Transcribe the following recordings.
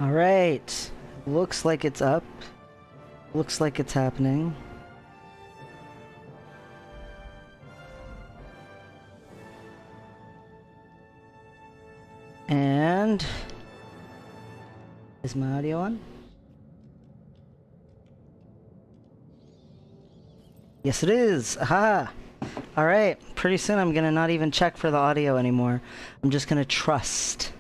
Alright. Looks like it's up. Looks like it's happening. And... is my audio on? Yes, it is! Aha! Alright, pretty soon I'm gonna not even check for the audio anymore. I'm just gonna trust.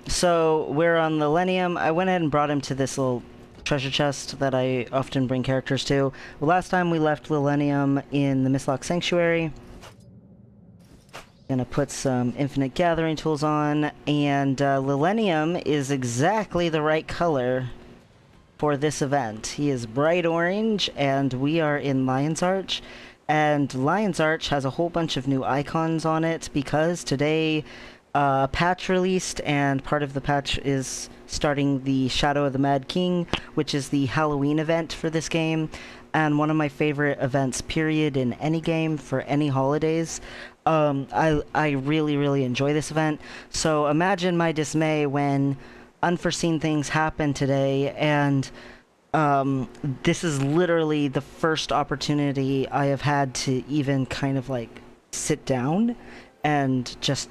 So we're on the Lenium. I went ahead and brought him to this little treasure chest that I often bring characters to. Well, last time we left Lilenium in the Mistlock Sanctuary. Gonna put some infinite gathering tools on, and Lilenium is exactly the right color for this event. He is bright orange, and we are in Lion's Arch. And Lion's Arch has a whole bunch of new icons on it because today patch released, and part of the patch is starting the Shadow of the Mad King, which is the Halloween event for this game, and one of my favorite events, period, in any game for any holidays. I really enjoy this event, so imagine my dismay when unforeseen things happen today, and this is literally the first opportunity I have had to even kind of like sit down and just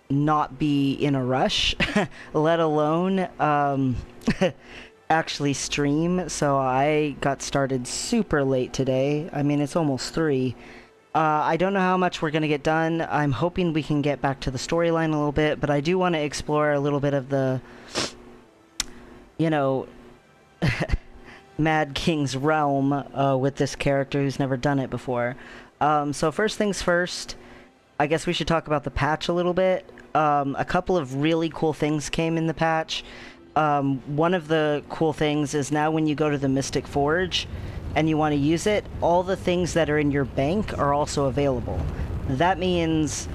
not be in a rush, let alone actually stream. So I got started super late today. I mean, it's almost 3. I don't know how much we're gonna get done. I'm hoping we can get back to the storyline a little bit, but I do want to explore a little bit of the, you know, Mad King's realm with this character who's never done it before. So first things first, I guess we should talk about the patch a little bit. A couple of really cool things came in the patch. One of the cool things is now when you go to the Mystic Forge and you want to use it, all the things that are in your bank are also available. That means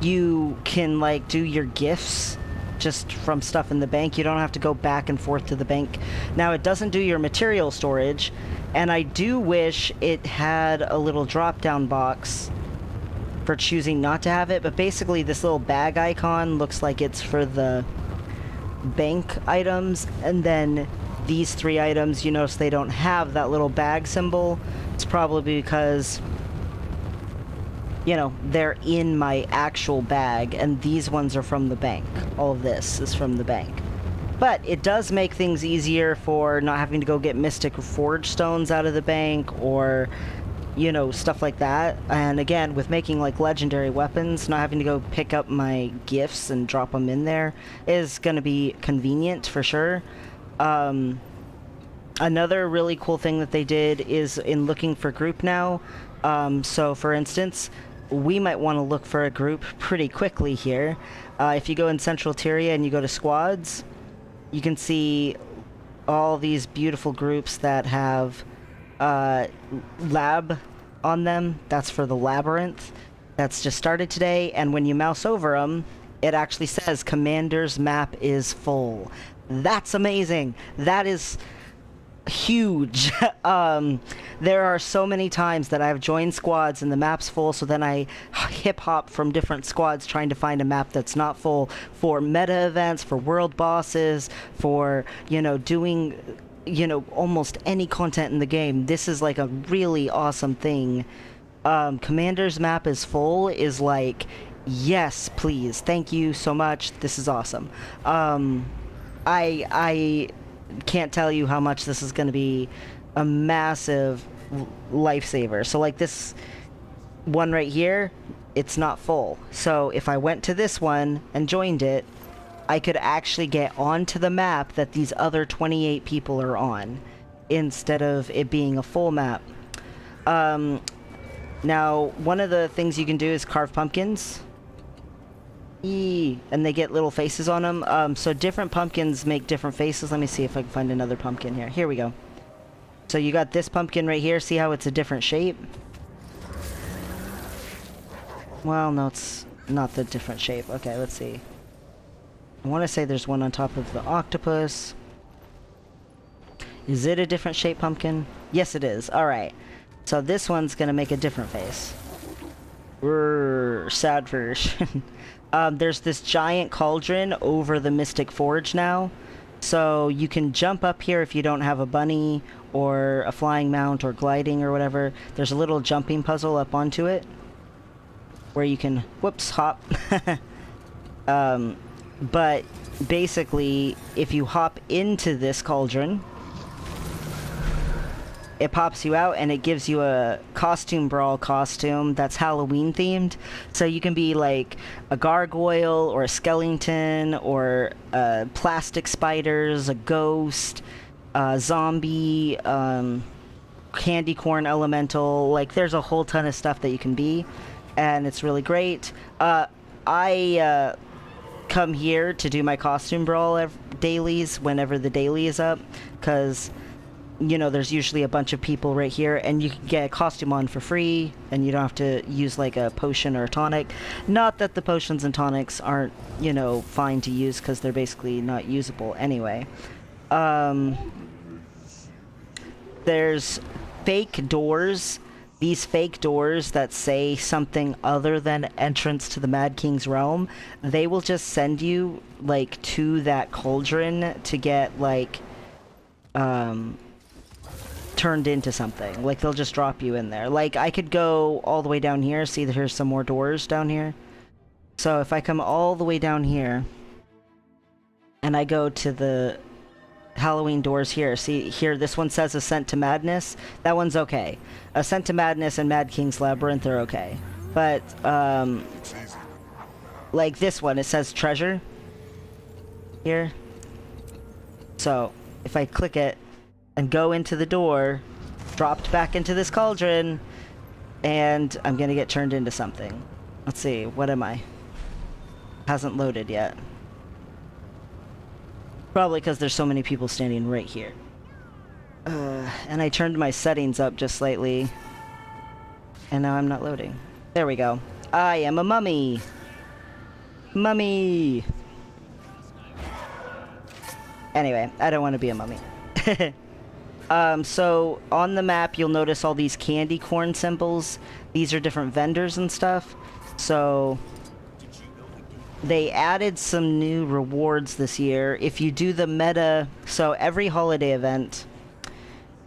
you can like do your gifts just from stuff in the bank. You don't have to go back and forth to the bank. Now it doesn't do your material storage, and I do wish it had a little drop-down box for choosing not to have it, but basically this little bag icon looks like it's for the bank items, and then these 3 items, you notice they don't have that little bag symbol. It's probably because, you know, they're in my actual bag, and these ones are from the bank. All of this is from the bank. But it does make things easier for not having to go get Mystic Forge stones out of the bank, or you know, stuff like that. And again, with making like legendary weapons, not having to go pick up my gifts and drop them in there is going to be convenient for sure. Another really cool thing that they did is in looking for group now. So for instance, we might want to look for a group pretty quickly here. If you go in Central Tyria and you go to squads, you can see all these beautiful groups that have lab on them. That's for the labyrinth. That's just started today, and when you mouse over them, it actually says Commander's map is full. That's amazing. That is huge. There are so many times that I've joined squads and the map's full, so then I hip-hop from different squads trying to find a map that's not full for meta events, for world bosses, for, you know, doing, you know, almost any content in the game. This is like a really awesome thing. Commander's map is full is like, yes, please, thank you so much, this is awesome. I can't tell you how much this is going to be a massive lifesaver. So like this one right here, it's not full. So if I went to this one and joined it, I could actually get onto the map that these other 28 people are on, instead of it being a full map. Now, one of the things you can do is carve pumpkins. And they get little faces on them. So different pumpkins make different faces. Let me see if I can find another pumpkin here. Here we go. So you got this pumpkin right here. See how it's a different shape? Well, no, it's not the different shape. Okay, let's see. I want to say there's one on top of the octopus. Is it a different shape pumpkin? Yes, it is. Alright. So this one's going to make a different face. Sad version. There's this giant cauldron over the Mystic Forge now. So you can jump up here if you don't have a bunny or a flying mount or gliding or whatever. There's a little jumping puzzle up onto it where you can, whoops, hop. But basically, if you hop into this cauldron, it pops you out and it gives you a costume brawl costume that's Halloween themed. So you can be like a gargoyle or a skeleton or plastic spiders, a ghost, a zombie, candy corn elemental. Like there's a whole ton of stuff that you can be, and it's really great. I come here to do my costume brawl dailies whenever the daily is up, because you know, there's usually a bunch of people right here, and you can get a costume on for free, and you don't have to use, like, a potion or a tonic. Not that the potions and tonics aren't, you know, fine to use, because they're basically not usable anyway. There's fake doors. These fake doors that say something other than entrance to the Mad King's realm, they will just send you, like, to that cauldron to get, like, turned into something. Like, they'll just drop you in there. Like, I could go all the way down here. See that here's some more doors down here. So if I come all the way down here and I go to the Halloween doors here, see here, this one says Ascent to Madness. That one's okay. Ascent to Madness and Mad King's Labyrinth are okay. But like this one, it says Treasure here. So if I click it and go into the door, dropped back into this cauldron, and I'm gonna get turned into something. Let's see, what am I? Hasn't loaded yet. Probably because there's so many people standing right here. And I turned my settings up just slightly, and now I'm not loading. There we go. I am a mummy! Mummy! Anyway, I don't want to be a mummy. So on the map, you'll notice all these candy corn symbols. These are different vendors and stuff. So they added some new rewards this year. If you do the meta, so every holiday event,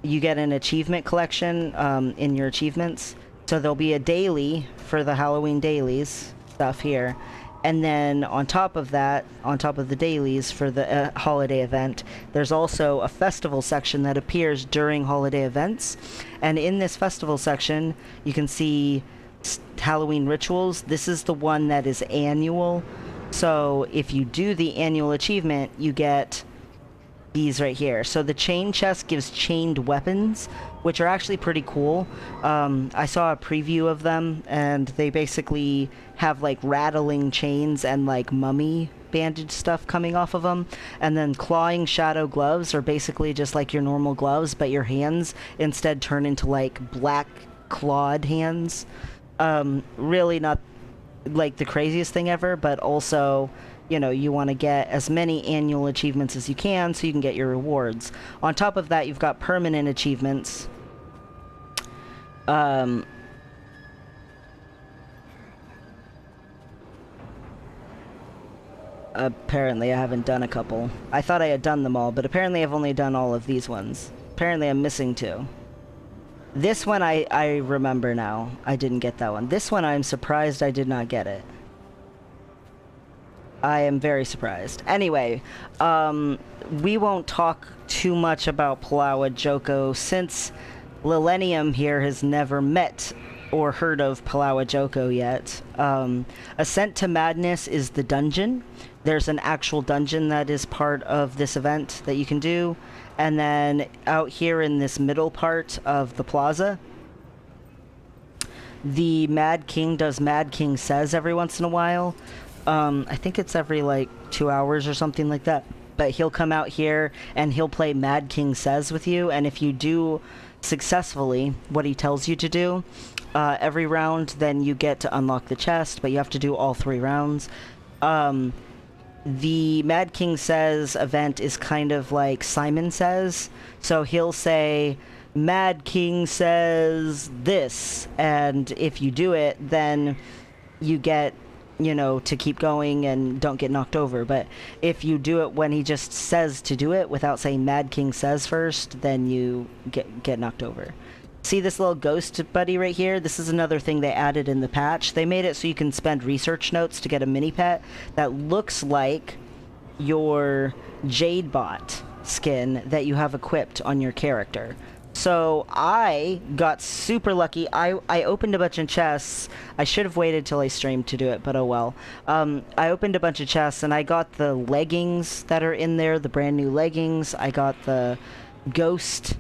you get an achievement collection in your achievements. So there'll be a daily for the Halloween dailies stuff here. And then on top of that, on top of the dailies for the holiday event, there's also a festival section that appears during holiday events. And in this festival section, you can see Halloween rituals. This is the one that is annual. So if you do the annual achievement, you get these right here. So the chain chest gives chained weapons, which are actually pretty cool. I saw a preview of them, and they basically have like rattling chains and like mummy bandage stuff coming off of them. And then clawing shadow gloves are basically just like your normal gloves, but your hands instead turn into like black clawed hands. Really not like the craziest thing ever, but also, you know, you want to get as many annual achievements as you can so you can get your rewards. On top of that, you've got permanent achievements. Apparently I haven't done a couple. I thought I had done them all, but apparently I've only done all of these ones. Apparently I'm missing two. This one I remember now. I didn't get that one. This one I'm surprised I did not get it. I am very surprised. Anyway, we won't talk too much about Palawa Joko since Lillennium here has never met or heard of Palawa Joko yet. Ascent to Madness is the dungeon. There's an actual dungeon that is part of this event that you can do. And then out here in this middle part of the plaza, the Mad King does Mad King Says every once in a while. I think it's every like 2 hours or something like that. But he'll come out here and he'll play Mad King Says with you. And if you do successfully what he tells you to do every round, then you get to unlock the chest. But you have to do all 3 rounds. The Mad King Says event is kind of like Simon Says. So he'll say, Mad King says this. And if you do it, then you get you know, to keep going and don't get knocked over. But if you do it when he just says to do it without saying Mad King says first, then you get knocked over. See this little ghost buddy right here? This is another thing they added in the patch. They made it so you can spend research notes to get a mini pet that looks like your Jade Bot skin that you have equipped on your character. So I got super lucky. I opened a bunch of chests. I should have waited till I streamed to do it, but oh well. I opened a bunch of chests and I got the leggings that are in there, the brand new leggings. I got the ghost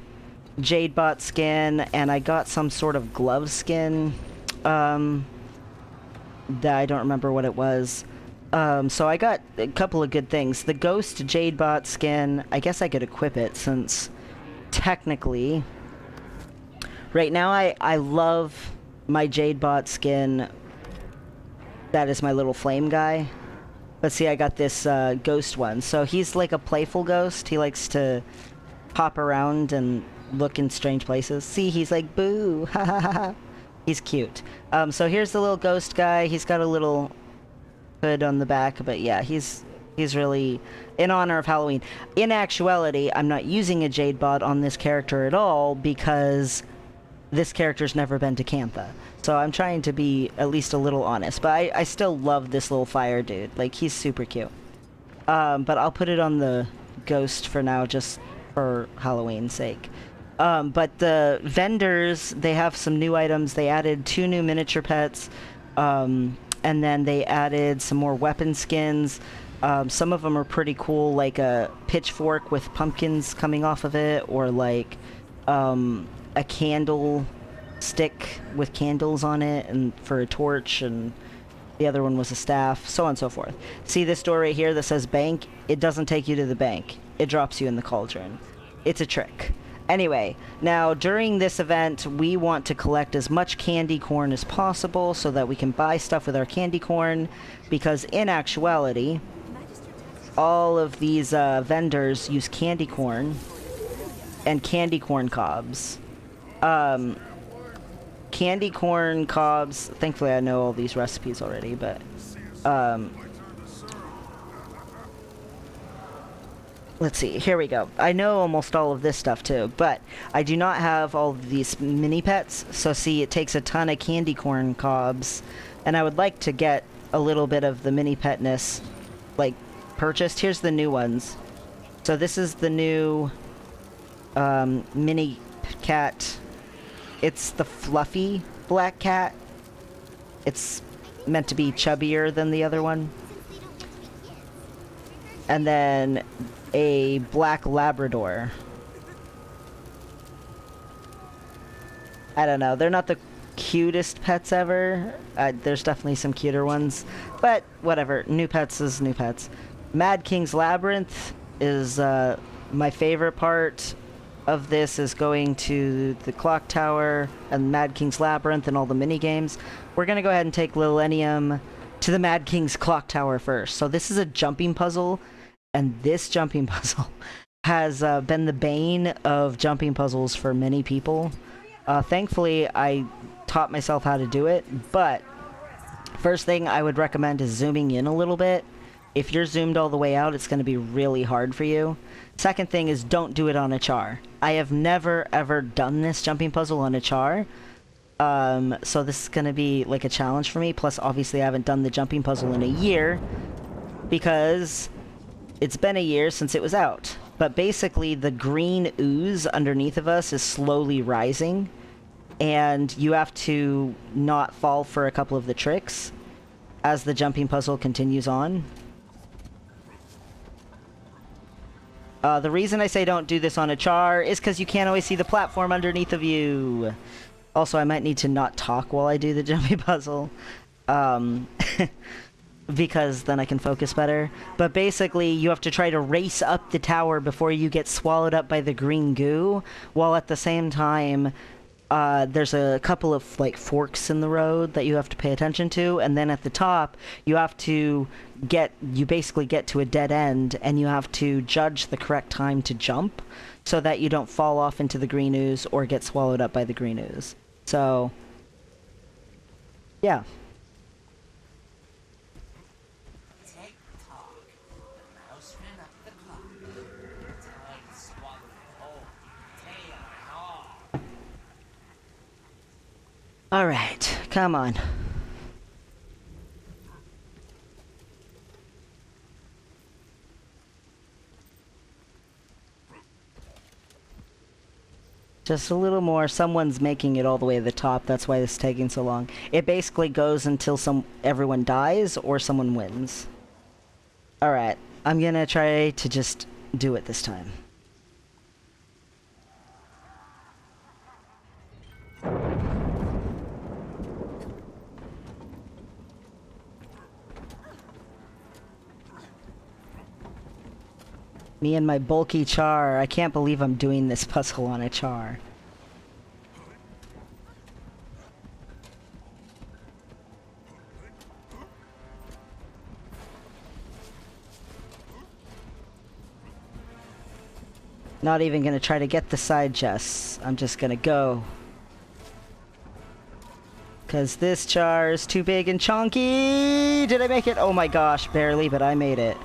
Jadebot skin, and I got some sort of glove skin that I don't remember what it was. So I got a couple of good things. The ghost Jadebot skin, I guess I could equip it since technically right now I love my Jadebot skin. That is my little flame guy. But see, I got this ghost one. So he's like a playful ghost. He likes to hop around and look in strange places. See, he's like, boo, ha ha ha ha. He's cute. So here's the little ghost guy. He's got a little hood on the back, but yeah, he's really in honor of Halloween. In actuality, I'm not using a Jade Bot on this character at all because this character's never been to Cantha. So I'm trying to be at least a little honest, but I still love this little fire dude. Like, he's super cute. But I'll put it on the ghost for now, just for Halloween's sake. But the vendors, they have some new items. They added 2 new miniature pets, and then they added some more weapon skins. Some of them are pretty cool, like a pitchfork with pumpkins coming off of it, or like a candle stick with candles on it and for a torch, and the other one was a staff, so on and so forth. See this door right here that says bank? It doesn't take you to the bank. It drops you in the cauldron. It's a trick. Anyway, now during this event, we want to collect as much candy corn as possible so that we can buy stuff with our candy corn, because in actuality, all of these vendors use candy corn and candy corn cobs. Candy corn cobs, thankfully I know all these recipes already, but let's see, here we go. I know almost all of this stuff too, but I do not have all of these mini pets. So see, it takes a ton of candy corn cobs, and I would like to get a little bit of the mini petness, like, purchased. Here's the new ones. So this is the new mini cat. It's the fluffy black cat. It's meant to be chubbier than the other one. And then a black Labrador. I don't know. They're not the cutest pets ever. There's definitely some cuter ones. But whatever. New pets is new pets. Mad King's Labyrinth is my favorite part of this, is going to the clock tower and Mad King's Labyrinth and all the mini games. We're going to go ahead and take Lillennium to the Mad King's clock tower first. So this is a jumping puzzle. And this jumping puzzle has been the bane of jumping puzzles for many people. Thankfully, I taught myself how to do it, but first thing I would recommend is zooming in a little bit. If you're zoomed all the way out, it's going to be really hard for you. Second thing is, don't do it on a Charr. I have never ever done this jumping puzzle on a Charr. So this is going to be like a challenge for me. Plus, obviously, I haven't done the jumping puzzle in a year because it's been a year since it was out. But basically, the green ooze underneath of us is slowly rising, and you have to not fall for a couple of the tricks as the jumping puzzle continues on. The reason I say don't do this on a Charr is because you can't always see the platform underneath of you. Also, I might need to not talk while I do the jumping puzzle. Because then I can focus better. But basically, you have to try to race up the tower before you get swallowed up by the green goo, while at the same time, there's a couple of, like, forks in the road that you have to pay attention to, and then at the top, you have to you basically get to a dead end, and you have to judge the correct time to jump, so that you don't fall off into the green ooze or get swallowed up by the green ooze. So, yeah. Alright, come on. Just a little more. Someone's making it all the way to the top. That's why this is taking so long. It basically goes until everyone dies or someone wins. Alright, I'm gonna try to just do it this time. Me and my bulky Charr. I can't believe I'm doing this puzzle on a Charr. Not even gonna try to get the side chests. I'm just gonna go. Cause this Charr is too big and chonky! Did I make it? Oh my gosh, barely, but I made it.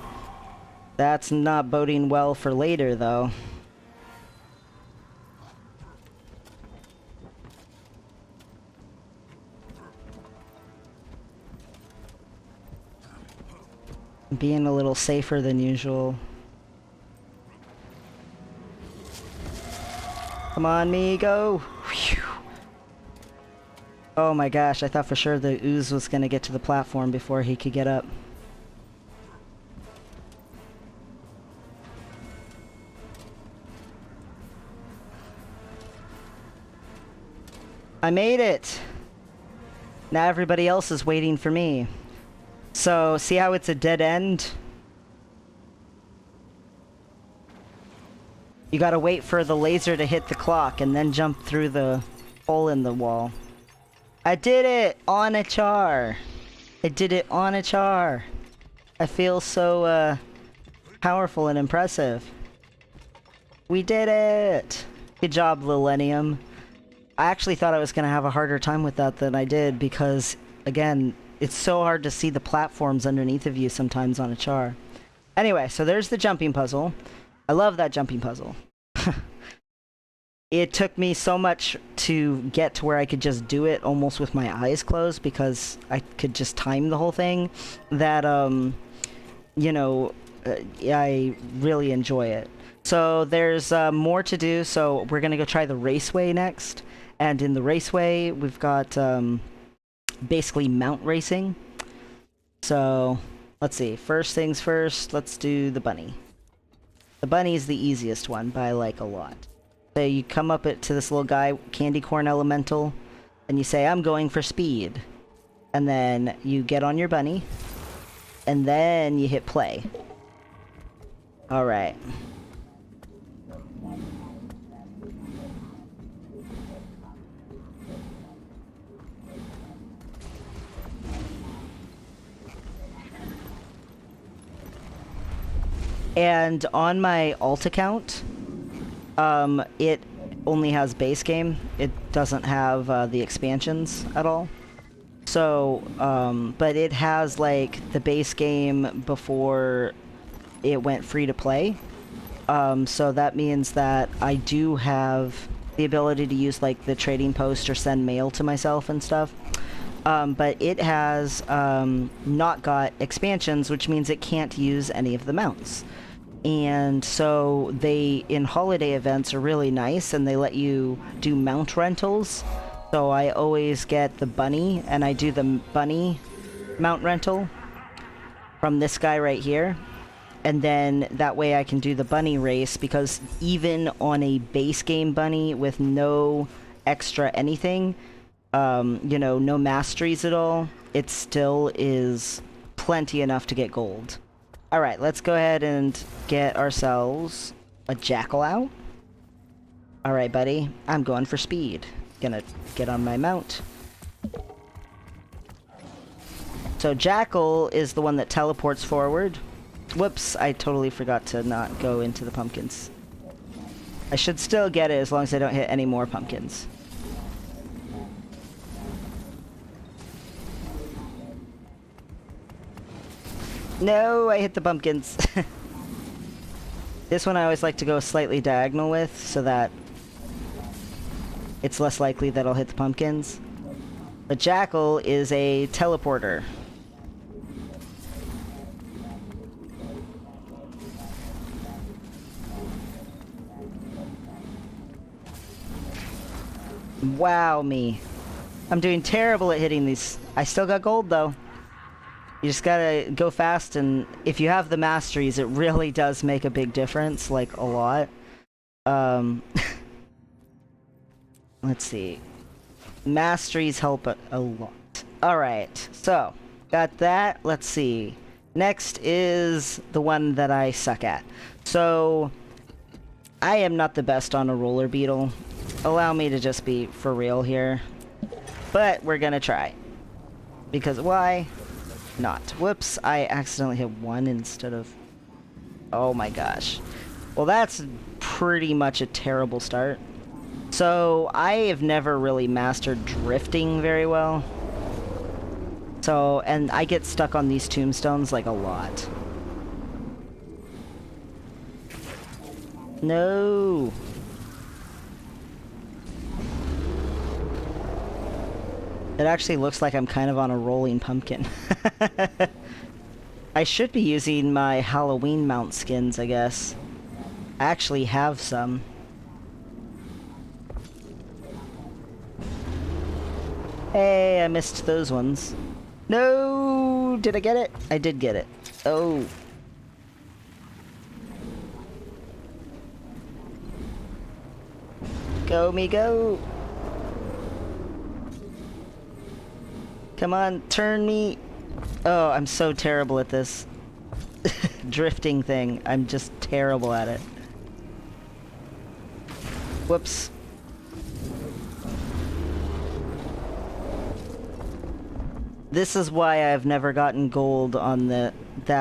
That's not boding well for later, though. Being a little safer than usual. Come on, me, go! Whew. Oh my gosh, I thought for sure the ooze was gonna get to the platform before he could get up. I made it! Now everybody else is waiting for me. So, see how it's a dead end? You gotta wait for the laser to hit the clock and then jump through the hole in the wall. I did it! On a Charr! I did it on a Charr! I feel so, powerful and impressive. We did it! Good job, Millennium. I actually thought I was gonna have a harder time with that than I did because, again, it's so hard to see the platforms underneath of you sometimes on a Charr. Anyway, so there's the jumping puzzle. I love that jumping puzzle. It took me so much to get to where I could just do it almost with my eyes closed because I could just time the whole thing that, you know, I really enjoy it. So there's more to do, so we're gonna go try the raceway next. And in the raceway, we've got basically mount racing. So, let's see. First things first, let's do the bunny. The bunny is the easiest one, but I like a lot. So you come up to this little guy, Candy Corn Elemental, and you say, I'm going for speed. And then you get on your bunny, and then you hit play. Alright. And on my alt account, it only has base game. It doesn't have the expansions at all. So, but it has like the base game before it went free to play. So that means that I do have the ability to use like the trading post or send mail to myself and stuff. But it has not got expansions, which means it can't use any of the mounts. And so they, in holiday events, are really nice, and they let you do mount rentals. So I always get the bunny, and I do the bunny mount rental from this guy right here. And then that way I can do the bunny race, because even on a base game bunny with no extra anything, you know, no masteries at all, it still is plenty enough to get gold. Alright, let's go ahead and get ourselves a jackal out. Alright, buddy, I'm going for speed. Gonna get on my mount. So jackal is the one that teleports forward. Whoops, I totally forgot to not go into the pumpkins. I should still get it as long as I don't hit any more pumpkins. No, I hit the pumpkins. This one I always like to go slightly diagonal with, so that it's less likely that I'll hit the pumpkins. A jackal is a teleporter. Wow, me. I'm doing terrible at hitting these. I still got gold, though. You just gotta go fast, and if you have the masteries, it really does make a big difference, like, a lot. Let's see. Masteries help a lot. Alright, so, got that. Let's see. Next is the one that I suck at. So, I am not the best on a roller beetle. Allow me to just be for real here. But we're gonna try. Because why not? Whoops, I accidentally hit one instead of... Oh my gosh. Well, that's pretty much a terrible start. So, I have never really mastered drifting very well. So, and I get stuck on these tombstones like a lot. No! It actually looks like I'm kind of on a rolling pumpkin. I should be using my Halloween mount skins, I guess. I actually have some. Hey, I missed those ones. No! Did I get it? I did get it. Oh. Go me go! Come on, turn me! Oh, I'm so terrible at this. Drifting thing. I'm just terrible at it. Whoops. This is why I've never gotten gold on that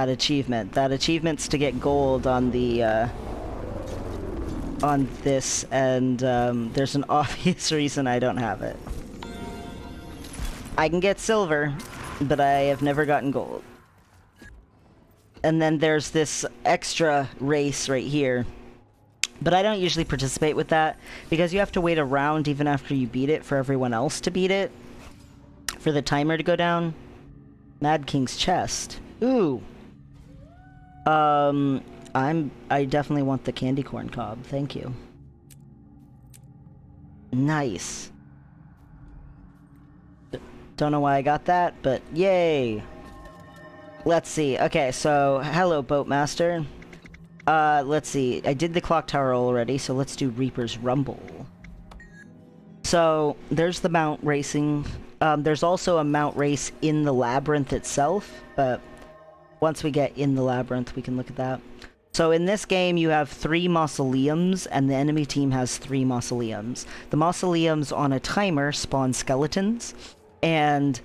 achievement. That achievement's to get gold on the, on this, and, there's an obvious reason I don't have it. I can get silver, but I have never gotten gold. And then there's this extra race right here. But I don't usually participate with that, because you have to wait a round even after you beat it for everyone else to beat it. For the timer to go down. Mad King's chest. Ooh. I definitely want the candy corn cob. Thank you. Nice. Don't know why I got that, but yay! Let's see. Okay, so hello, Boatmaster. Let's see. I did the clock tower already, so let's do Reaper's Rumble. So, there's the mount racing. There's also a mount race in the labyrinth itself, but once we get in the labyrinth, we can look at that. So in this game, you have 3 mausoleums, and the enemy team has 3 mausoleums. The mausoleums on a timer spawn skeletons, and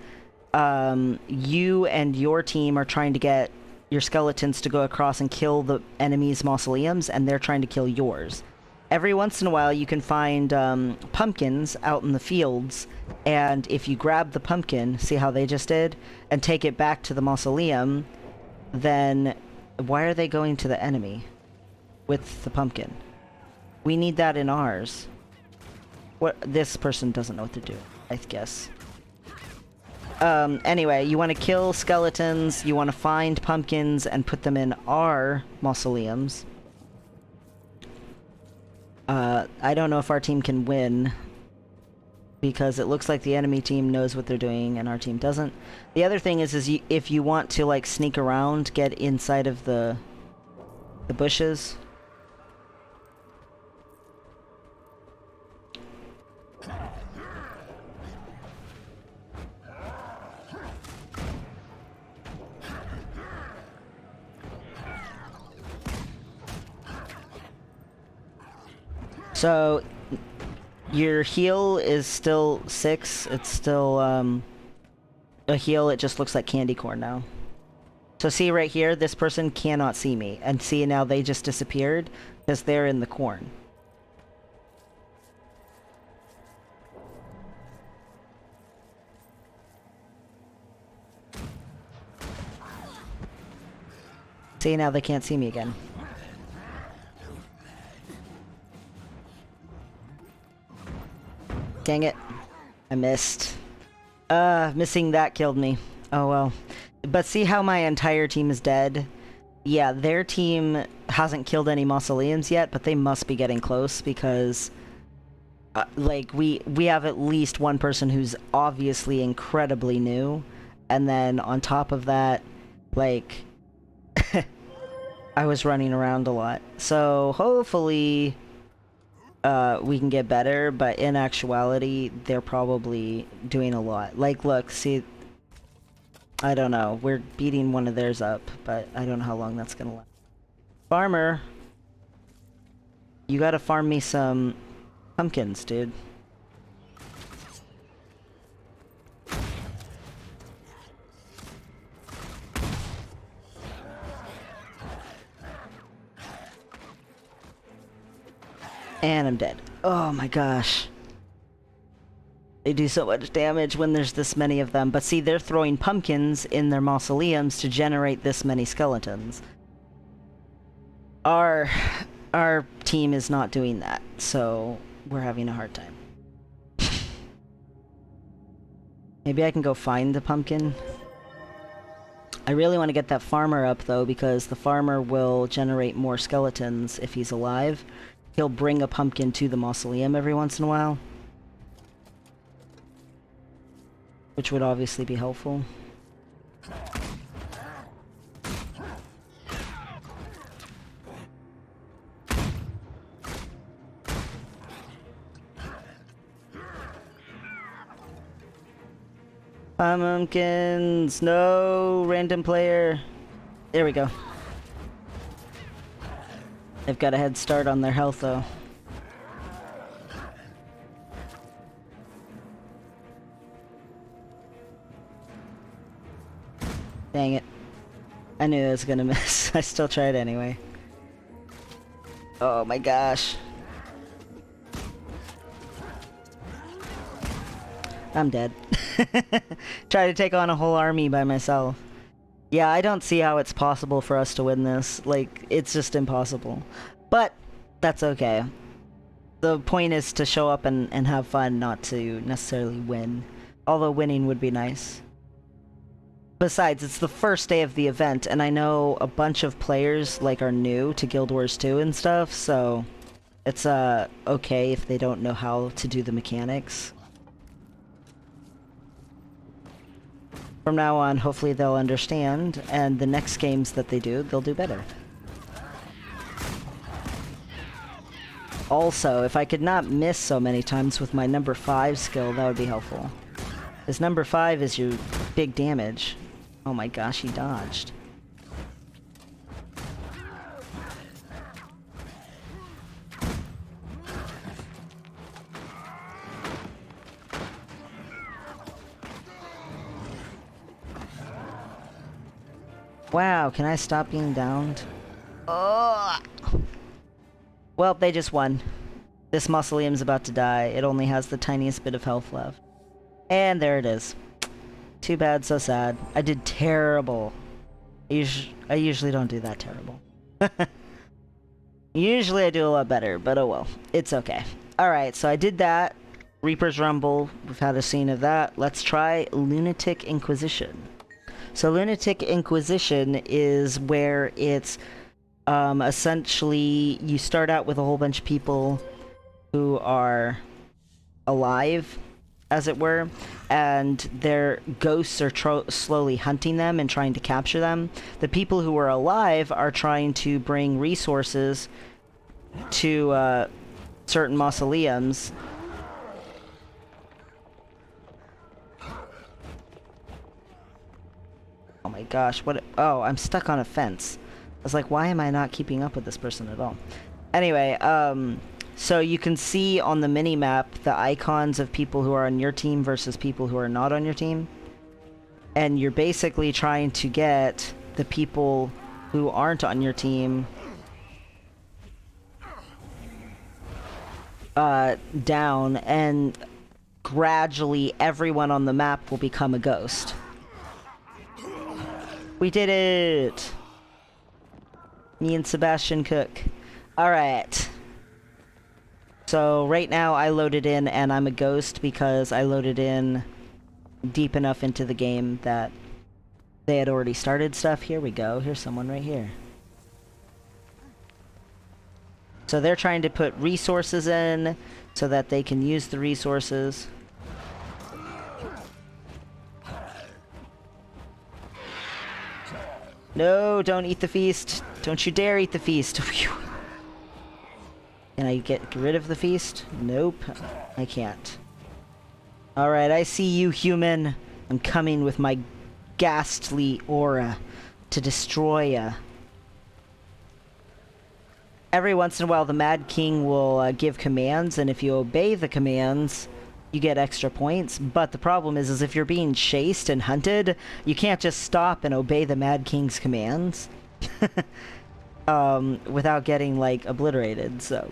you and your team are trying to get your skeletons to go across and kill the enemy's mausoleums, and they're trying to kill yours. Every once in a while, you can find pumpkins out in the fields, and if you grab the pumpkin, see how they just did, and take it back to the mausoleum, then why are they going to the enemy with the pumpkin? We need that in ours. What? This person doesn't know what they're doing, I guess. Anyway, you want to kill skeletons, you want to find pumpkins and put them in our mausoleums. I don't know if our team can win, because it looks like the enemy team knows what they're doing and our team doesn't. The other thing is if you want to, like, sneak around, get inside of the bushes. So, your heal is still 6. It's still, a heal. It just looks like candy corn now. So see right here, this person cannot see me. And see, now they just disappeared because they're in the corn. See, now they can't see me again. Dang it. I missed. Missing that killed me. Oh well. But see how my entire team is dead? Yeah, their team hasn't killed any mausoleums yet, but they must be getting close because... like, we have at least one person who's obviously incredibly new. And then on top of that, like... I was running around a lot. So hopefully... we can get better, but in actuality, they're probably doing a lot. Like, look, see... I don't know. We're beating one of theirs up, but I don't know how long that's gonna last. Farmer! You gotta farm me some pumpkins, dude. And I'm dead. Oh my gosh. They do so much damage when there's this many of them. But see, they're throwing pumpkins in their mausoleums to generate this many skeletons. Our team is not doing that, so we're having a hard time. Maybe I can go find the pumpkin. I really want to get that farmer up, though, because the farmer will generate more skeletons if he's alive. He'll bring a pumpkin to the mausoleum every once in a while. Which would obviously be helpful. Pumpkins! No! Random player! There we go. They've got a head start on their health, though. Dang it. I knew I was gonna miss. I still tried anyway. Oh my gosh. I'm dead. Try to take on a whole army by myself. Yeah, I don't see how it's possible for us to win this. Like, it's just impossible. But, that's okay. The point is to show up and have fun, not to necessarily win. Although winning would be nice. Besides, it's the first day of the event, and I know a bunch of players, like, are new to Guild Wars 2 and stuff, so it's, okay if they don't know how to do the mechanics. From now on, hopefully they'll understand, and the next games that they do, they'll do better. Also, if I could not miss so many times with my number 5 skill, that would be helpful. Because number 5 is your big damage. Oh my gosh, he dodged. Wow, can I stop being downed? Oh! Well, they just won. This mausoleum's about to die. It only has the tiniest bit of health left. And there it is. Too bad, so sad. I did terrible. I usually don't do that terrible. Usually I do a lot better, but oh well. It's okay. Alright, so I did that. Reaper's Rumble. We've had a scene of that. Let's try Lunatic Inquisition. So Lunatic Inquisition is where it's essentially you start out with a whole bunch of people who are alive, as it were, and their ghosts are slowly hunting them and trying to capture them. The people who are alive are trying to bring resources to certain mausoleums. Oh my gosh, what? Oh, I'm stuck on a fence. I was like, why am I not keeping up with this person at all? Anyway, so you can see on the mini-map the icons of people who are on your team versus people who are not on your team. And you're basically trying to get the people who aren't on your team down, and gradually everyone on the map will become a ghost. We did it! Me and Sebastian Cook. Alright. So right now I loaded in and I'm a ghost because I loaded in deep enough into the game that they had already started stuff. Here we go. Here's someone right here. So they're trying to put resources in so that they can use the resources. No, don't eat the feast. Don't you dare eat the feast. Can I get rid of the feast? Nope, I can't. Alright, I see you, human. I'm coming with my ghastly aura to destroy ya. Every once in a while, the Mad King will give commands, and if you obey the commands, you get extra points. But the problem is if you're being chased and hunted, you can't just stop and obey the Mad King's commands without getting, like, obliterated, so...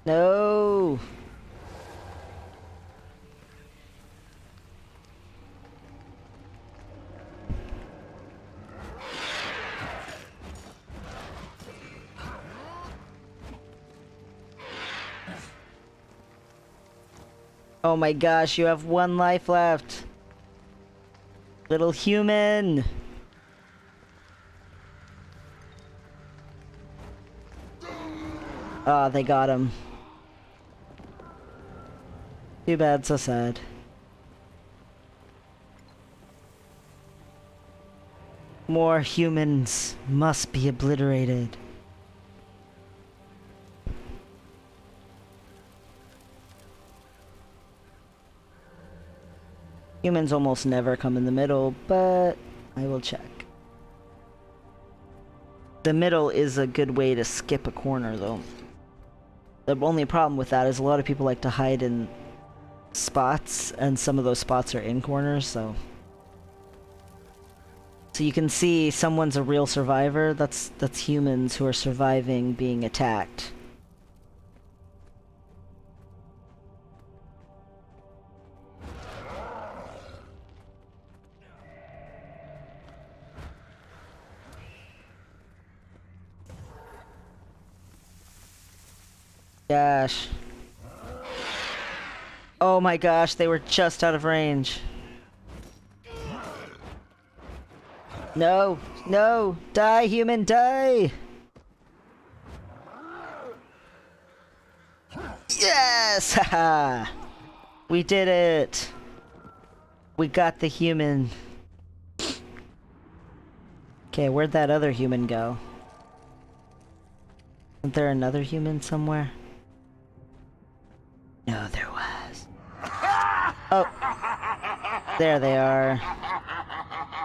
No! Oh my gosh, you have 1 life left. Little human! Ah, they got him. Too bad, so sad. More humans must be obliterated. Humans almost never come in the middle, but I will check. The middle is a good way to skip a corner, though. The only problem with that is a lot of people like to hide in spots, and some of those spots are in corners, so... So you can see someone's a real survivor. That's humans who are surviving being attacked. Gosh. Oh my gosh, they were just out of range. No, no, die, human, die! Yes! Haha! We did it! We got the human. Okay, where'd that other human go? Isn't there another human somewhere? No, there was. Oh! There they are.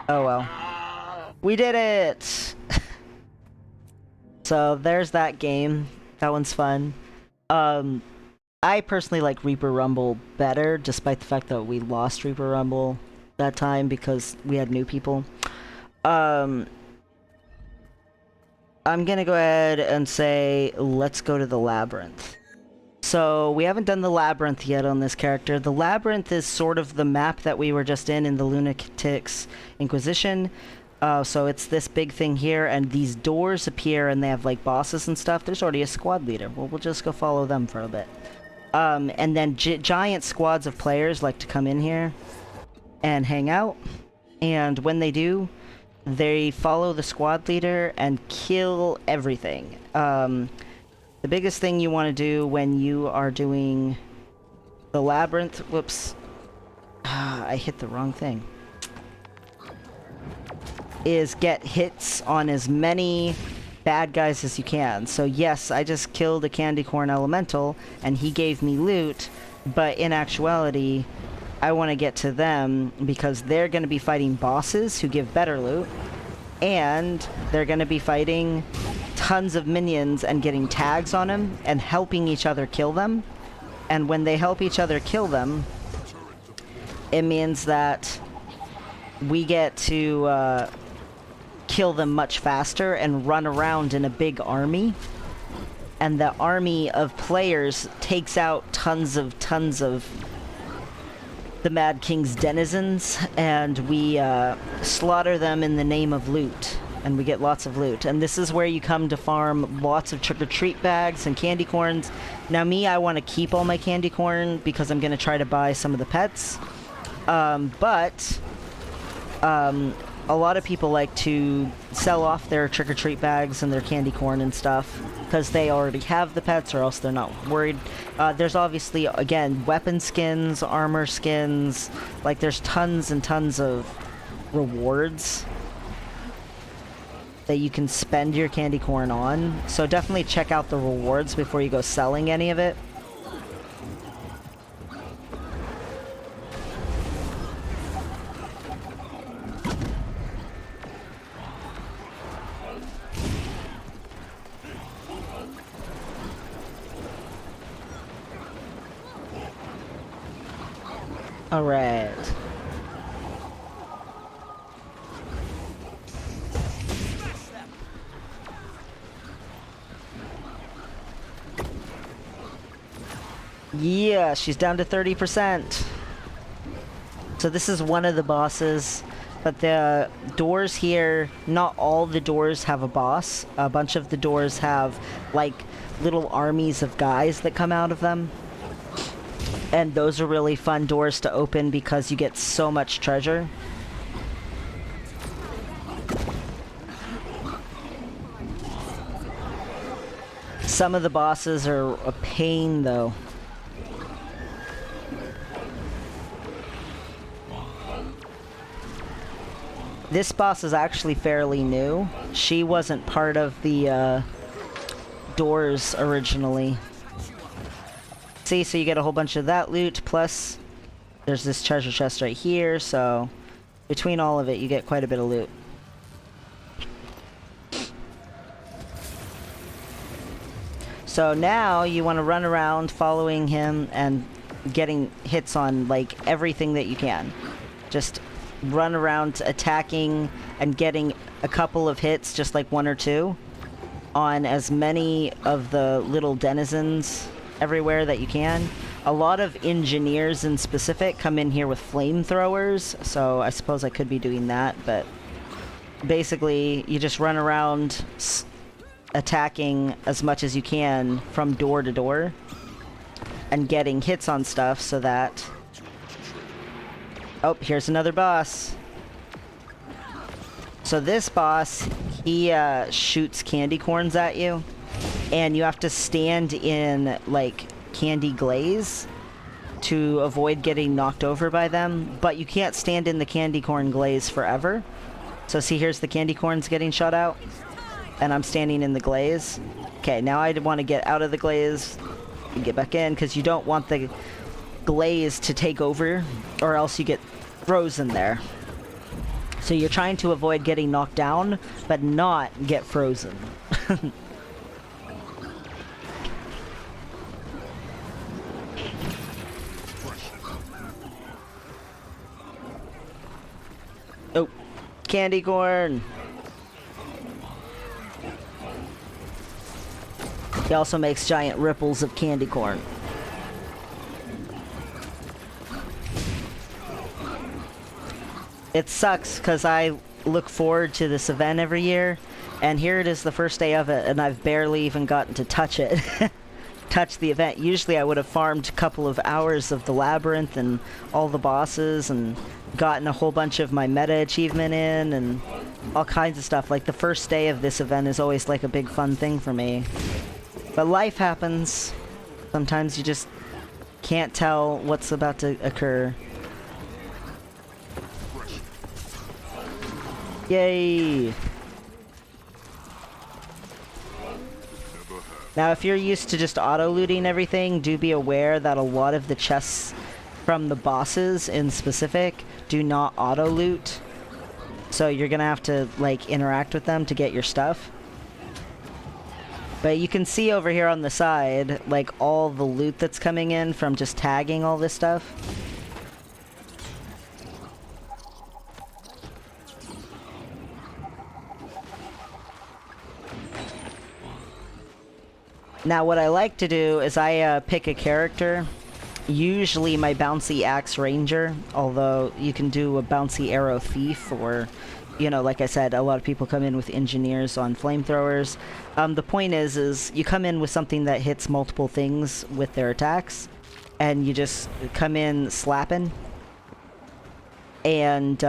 Oh well. We did it! So, there's that game. That one's fun. I personally like Reaper Rumble better, despite the fact that we lost Reaper Rumble that time because we had new people. I'm gonna go ahead and say, let's go to the Labyrinth. So, we haven't done the Labyrinth yet on this character. The Labyrinth is sort of the map that we were just in the Lunatics Inquisition. So it's this big thing here, and these doors appear, and they have, like, bosses and stuff. There's already a squad leader. Well, we'll just go follow them for a bit. And then giant squads of players like to come in here and hang out. And when they do, they follow the squad leader and kill everything. The biggest thing you want to do when you are doing the Labyrinth... Whoops. I hit the wrong thing. Is get hits on as many bad guys as you can. So yes, I just killed a candy corn elemental and he gave me loot, but in actuality I want to get to them because they're going to be fighting bosses who give better loot, and they're going to be fighting tons of minions and getting tags on them and helping each other kill them. And when they help each other kill them, it means that we get to kill them much faster and run around in a big army, and the army of players takes out tons of the Mad King's denizens, and we slaughter them in the name of loot, and we get lots of loot. And this is where you come to farm lots of trick-or-treat bags and candy corns. Now me, I want to keep all my candy corn because I'm going to try to buy some of the pets. But a lot of people like to sell off their trick-or-treat bags and their candy corn and stuff because they already have the pets, or else they're not worried. There's obviously, again, weapon skins, armor skins, like there's tons and tons of rewards that you can spend your candy corn on. So definitely check out the rewards before you go selling any of it. All right. Yeah, she's down to 30%. So this is one of the bosses, but the doors here, not all the doors have a boss. A bunch of the doors have like little armies of guys that come out of them. And those are really fun doors to open because you get so much treasure. Some of the bosses are a pain though. This boss is actually fairly new. She wasn't part of the doors originally. See, so you get a whole bunch of that loot, plus there's this treasure chest right here, so between all of it you get quite a bit of loot. So now you want to run around following him and getting hits on like everything that you can. Just run around attacking and getting a couple of hits, just like one or two, on as many of the little denizens everywhere that you can. A lot of engineers in specific come in here with flamethrowers, so I suppose I could be doing that, but basically you just run around attacking as much as you can from door to door and getting hits on stuff so that... Oh, here's another boss. So this boss, he shoots candy corns at you, and you have to stand in like candy glaze to avoid getting knocked over by them, but you can't stand in the candy corn glaze forever. So see, here's the candy corns getting shot out, and I'm standing in the glaze. Okay, now I want to get out of the glaze and get back in, because you don't want the glaze to take over, or else you get frozen there. So you're trying to avoid getting knocked down, but not get frozen. Oh, candy corn. He also makes giant ripples of candy corn. It sucks because I look forward to this event every year, and here it is the first day of it, and I've barely even gotten to touch it. Touch the event. Usually I would have farmed a couple of hours of the labyrinth and all the bosses and gotten a whole bunch of my meta achievement in and all kinds of stuff. Like the first day of this event is always like a big fun thing for me. But life happens. Sometimes you just can't tell what's about to occur. Yay! Now, if you're used to just auto-looting everything, do be aware that a lot of the chests from the bosses in specific do not auto-loot. So you're gonna have to, like, interact with them to get your stuff. But you can see over here on the side, like, all the loot that's coming in from just tagging all this stuff. Now what I like to do is I pick a character usually my bouncy axe ranger, although you can do a bouncy arrow thief, or, you know, like I said, a lot of people come in with engineers on flamethrowers. The point is you come in with something that hits multiple things with their attacks, and you just come in slapping. And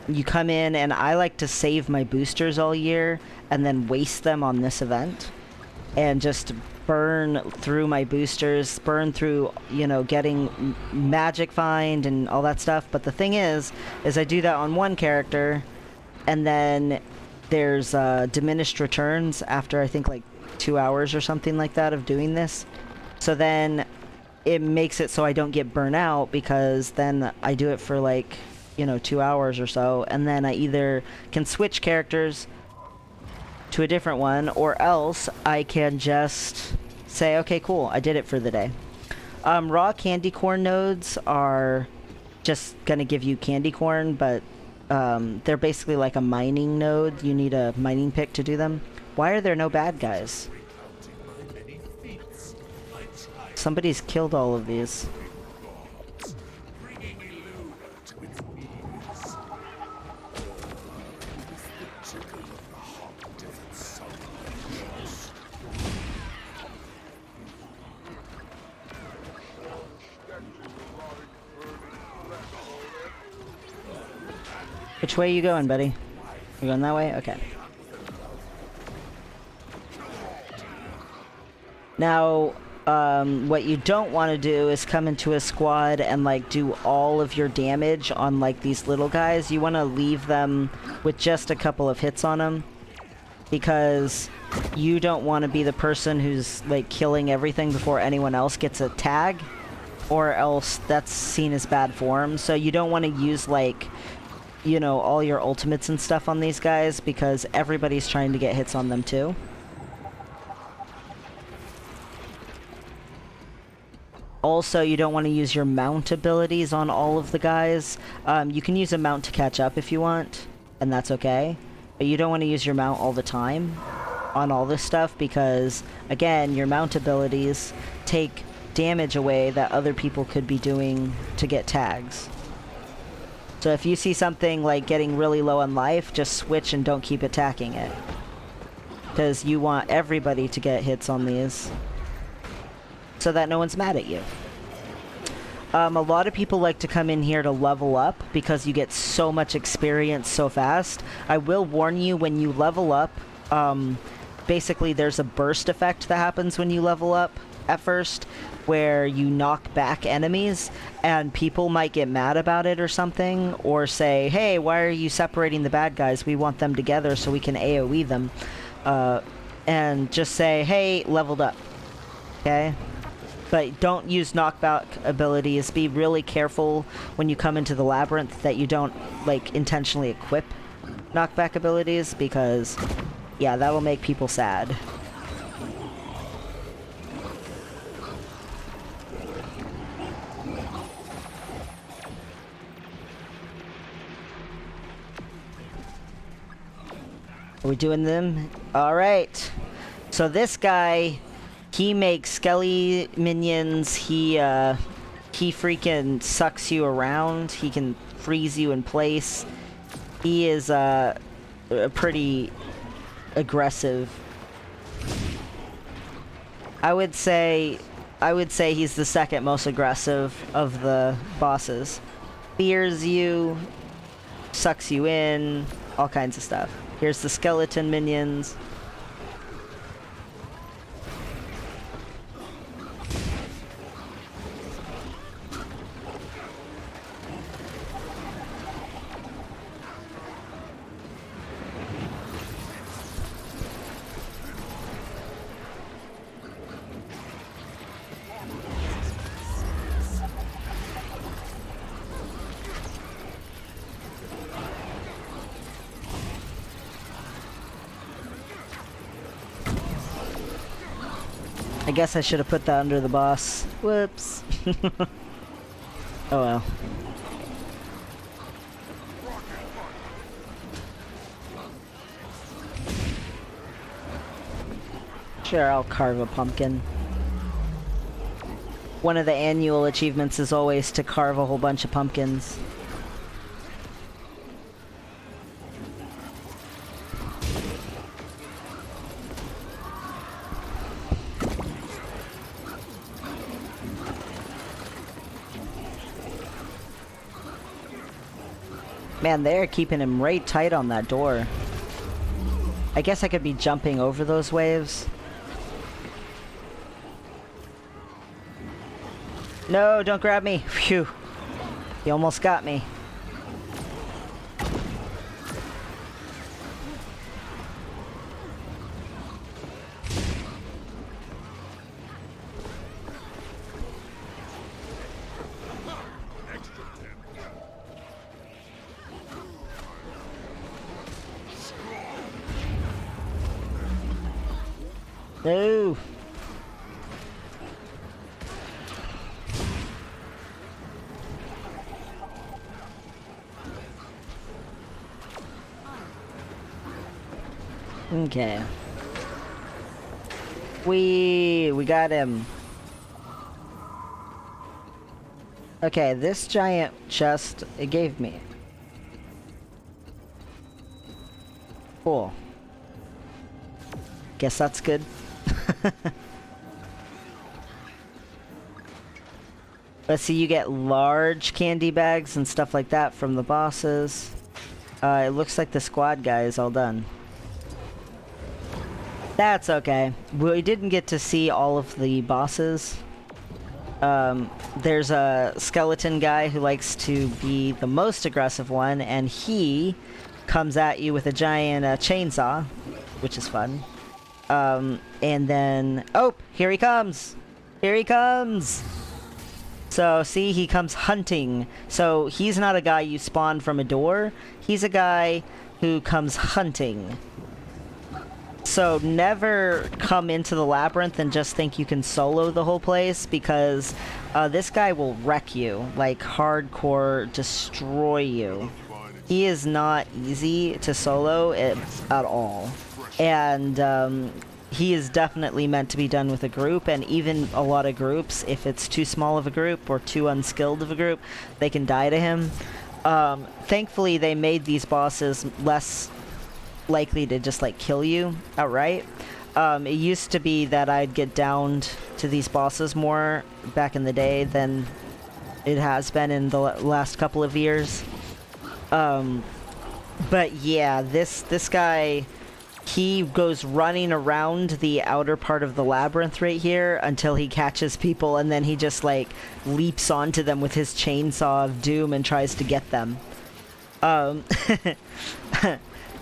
you come in, and I like to save my boosters all year and then waste them on this event, and just burn through my boosters, burn through, you know, getting magic find and all that stuff. But the thing is I do that on one character, and then there's diminished returns after I think like 2 hours or something like that of doing this. So then it makes it so I don't get burnt out, because then I do it for like, you know, 2 hours or so, and then I either can switch characters to a different one, or else I can just say, okay, cool, I did it for the day. Raw candy corn nodes are just gonna give you candy corn, but they're basically like a mining node. You need a mining pick to do them. Why are there no bad guys? Somebody's killed all of these. Which way are you going, buddy? You going that way? Okay. Now, what you don't want to do is come into a squad and like do all of your damage on like these little guys. You want to leave them with just a couple of hits on them, because you don't want to be the person who's like killing everything before anyone else gets a tag, or else that's seen as bad form. So you don't want to use like, you know, all your ultimates and stuff on these guys, because everybody's trying to get hits on them too. Also, you don't want to use your mount abilities on all of the guys. You can use a mount to catch up if you want, and that's okay. But you don't want to use your mount all the time on all this stuff, because, again, your mount abilities take damage away that other people could be doing to get tags. So if you see something like getting really low on life, just switch and don't keep attacking it, because you want everybody to get hits on these, so that no one's mad at you. A lot of people like to come in here to level up, because you get so much experience so fast. I will warn you, when you level up, basically there's a burst effect that happens when you level up at first, where you knock back enemies, and people might get mad about it or something, or say, hey, why are you separating the bad guys? We want them together so we can AoE them. And just say, hey, leveled up. Okay? But don't use knockback abilities. Be really careful when you come into the labyrinth that you don't like intentionally equip knockback abilities, because yeah, that'll make people sad. Are we doing them? Alright. So this guy, he makes skelly minions. He freaking sucks you around. He can freeze you in place. He is pretty aggressive. I would say he's the second most aggressive of the bosses. Fears you, sucks you in, all kinds of stuff. Here's the skeleton minions. I guess I should have put that under the boss. Whoops. Oh well. Sure, I'll carve a pumpkin. one of the annual achievements is always to carve a whole bunch of pumpkins. Man, they're keeping him right tight on that door. I guess I could be jumping over those waves. No, don't grab me. Phew. He almost got me. No. Okay. We got him. Okay, this giant chest it gave me. Cool. Guess that's good. Let's see, you get large candy bags and stuff like that from the bosses. It looks like the squad guy is all done. That's okay. We didn't get to see all of the bosses. There's a skeleton guy who likes to be the most aggressive one, and he comes at you with a giant chainsaw, which is fun. And then... Oh! Here he comes! Here he comes! So, see, he comes hunting. So, he's not a guy you spawn from a door. He's a guy who comes hunting. So, never come into the labyrinth and just think you can solo the whole place, because this guy will wreck you. Like, hardcore destroy you. He is not easy to solo at all. And he is definitely meant to be done with a group, and even a lot of groups, if it's too small of a group or too unskilled of a group, they can die to him. Thankfully, they made these bosses less likely to just like kill you outright. It used to be that I'd get downed to these bosses more back in the day than it has been in the last couple of years. But yeah, this guy, he goes running around the outer part of the labyrinth right here until he catches people, and then he just like leaps onto them with his chainsaw of doom and tries to get them.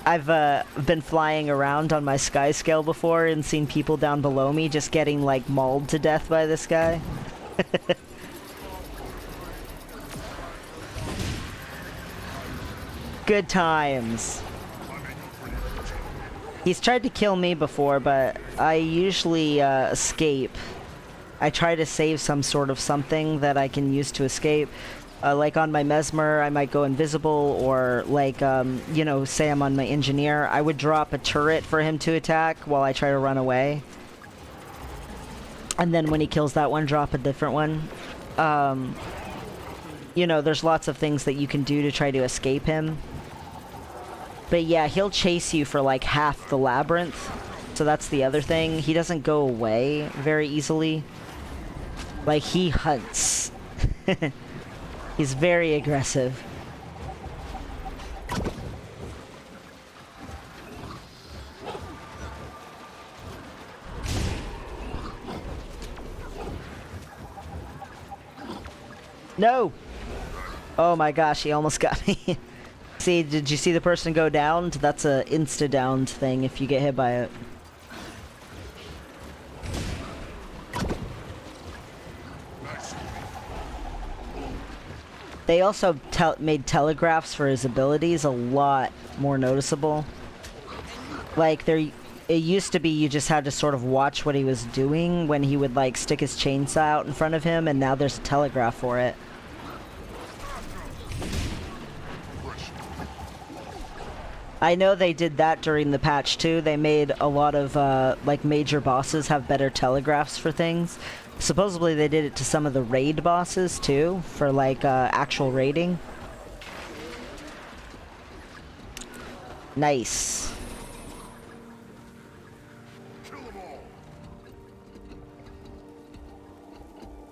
I've been flying around on my sky scale before and seen people down below me just getting like mauled to death by this guy. Good times. He's tried to kill me before, but I usually escape. I try to save some sort of something that I can use to escape. Like on my Mesmer, I might go invisible, or like, you know, say I'm on my Engineer, I would drop a turret for him to attack while I try to run away. And then when he kills that one, drop a different one. You know, there's lots of things that you can do to try to escape him. But yeah, he'll chase you for like half the labyrinth. So that's the other thing. He doesn't go away very easily. Like, he hunts. He's very aggressive. No! Oh my gosh, he almost got me. See, did you see the person go downed? That's a insta-downed thing if you get hit by it. They also made telegraphs for his abilities a lot more noticeable. Like, it used to be you just had to sort of watch what he was doing when he would, like, stick his chainsaw out in front of him, and now there's a telegraph for it. I know they did that during the patch too. They made a lot of like major bosses have better telegraphs for things. Supposedly they did it to some of the raid bosses too, for like actual raiding. Nice.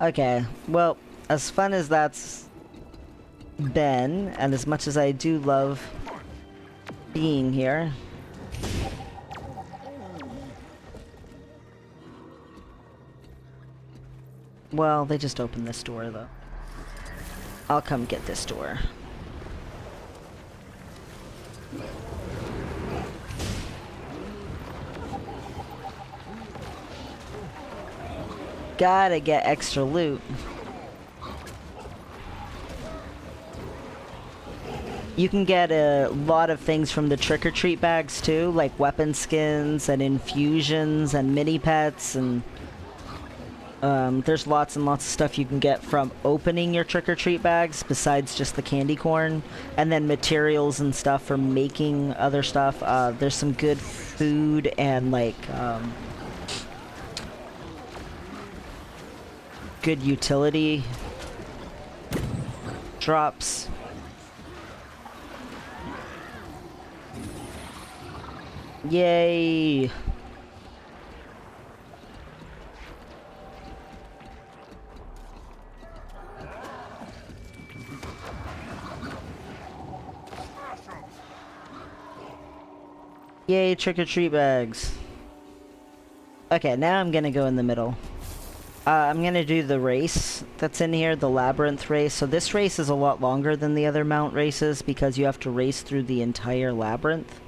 Okay, well, as fun as that's been, and as much as I do love being here, well, they just opened this door though. I'll come get this door. Gotta get extra loot. You can get a lot of things from the trick-or-treat bags too, like weapon skins and infusions and mini pets, and there's lots and lots of stuff you can get from opening your trick-or-treat bags besides just the candy corn, and then materials and stuff for making other stuff. There's some good food and like good utility drops. Yay! Yay, trick-or-treat bags. Okay, now I'm gonna go in the middle. I'm gonna do the race that's in here, the labyrinth race. So this race is a lot longer than the other mount races because you have to race through the entire labyrinth.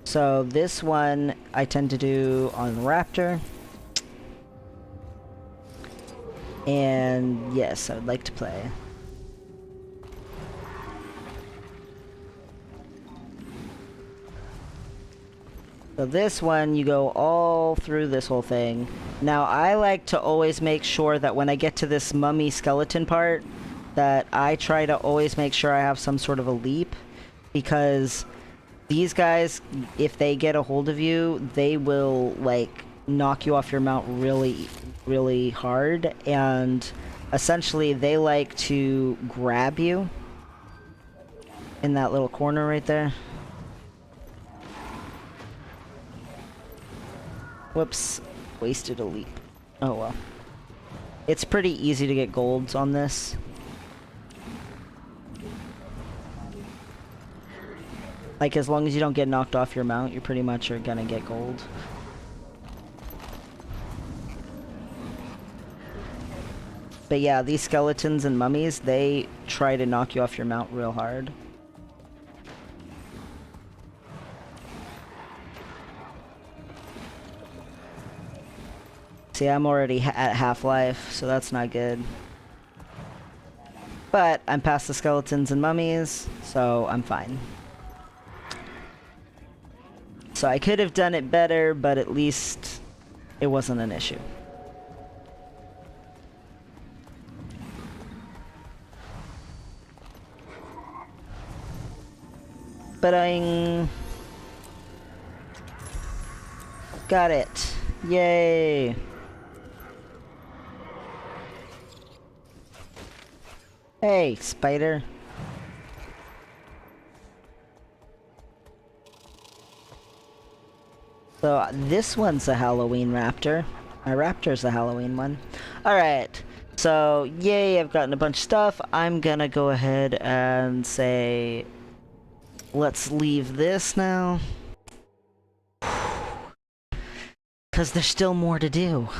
So this one I tend to do on Raptor. And yes, I would like to play. So this one, you go all through this whole thing. Now, I like to always make sure that when I get to this mummy skeleton part, that I try to always make sure I have some sort of a leap, because these guys, if they get a hold of you, they will, like, knock you off your mount really, really hard, and essentially they like to grab you in that little corner right there. Whoops, wasted a leap. Oh well. It's pretty easy to get golds on this. Like, as long as you don't get knocked off your mount, you pretty much are gonna get gold. But yeah, these skeletons and mummies, they try to knock you off your mount real hard. See, I'm already at half-life, so that's not good. But I'm past the skeletons and mummies, so I'm fine. So I could have done it better, but at least it wasn't an issue. Ba-ding! Got it! Yay! Hey, spider. So, this one's a Halloween raptor. My raptor's a Halloween one. Alright, so, yay, I've gotten a bunch of stuff. I'm gonna go ahead and say, let's leave this now. Because there's still more to do.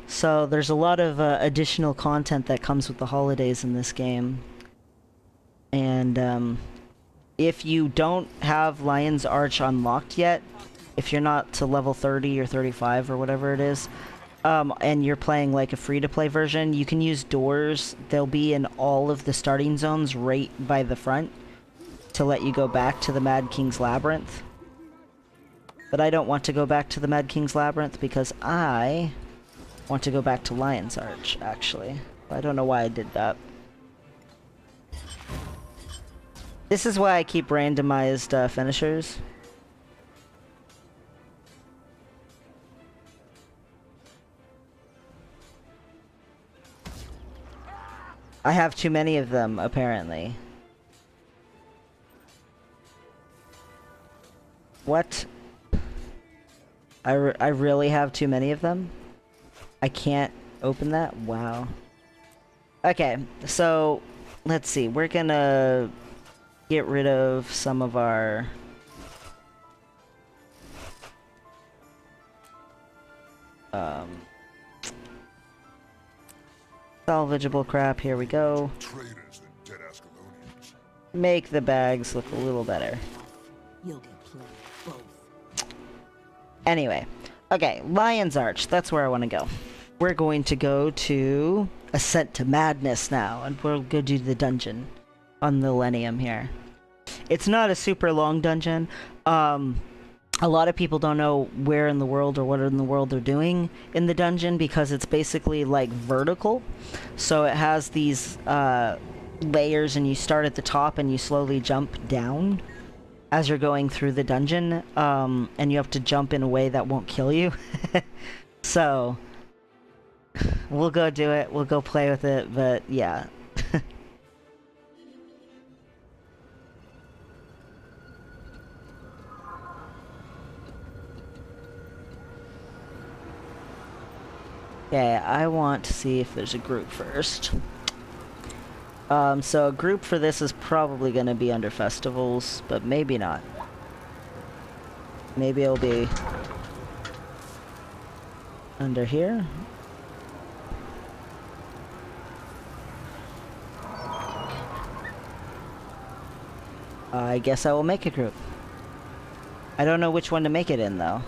So there's a lot of additional content that comes with the holidays in this game. And if you don't have Lion's Arch unlocked yet, if you're not to level 30 or 35 or whatever it is, and you're playing like a free-to-play version, you can use doors. They'll be in all of the starting zones right by the front to let you go back to the Mad King's Labyrinth. But I don't want to go back to the Mad King's Labyrinth because I want to go back to Lion's Arch, actually. I don't know why I did that. This is why I keep randomized finishers. I have too many of them, apparently. What? I really have too many of them? I can't open that? Wow. Okay, so let's see. We're gonna get rid of some of our salvageable crap. Here we go. Make the bags look a little better. You'll get played both. Anyway, okay, Lion's Arch. That's where I want to go. We're going to go to Ascent to Madness now, and we'll go do the dungeon on the Millennium here. It's not a super long dungeon. A lot of people don't know where in the world or what in the world they're doing in the dungeon because it's basically like vertical. So it has these layers, and you start at the top and you slowly jump down as you're going through the dungeon, and you have to jump in a way that won't kill you. So we'll go do it, we'll go play with it, but yeah. Okay, I want to see if there's a group first. So a group for this is probably going to be under festivals, but maybe not. Maybe it'll be under here. I guess I will make a group. I don't know which one to make it in, though.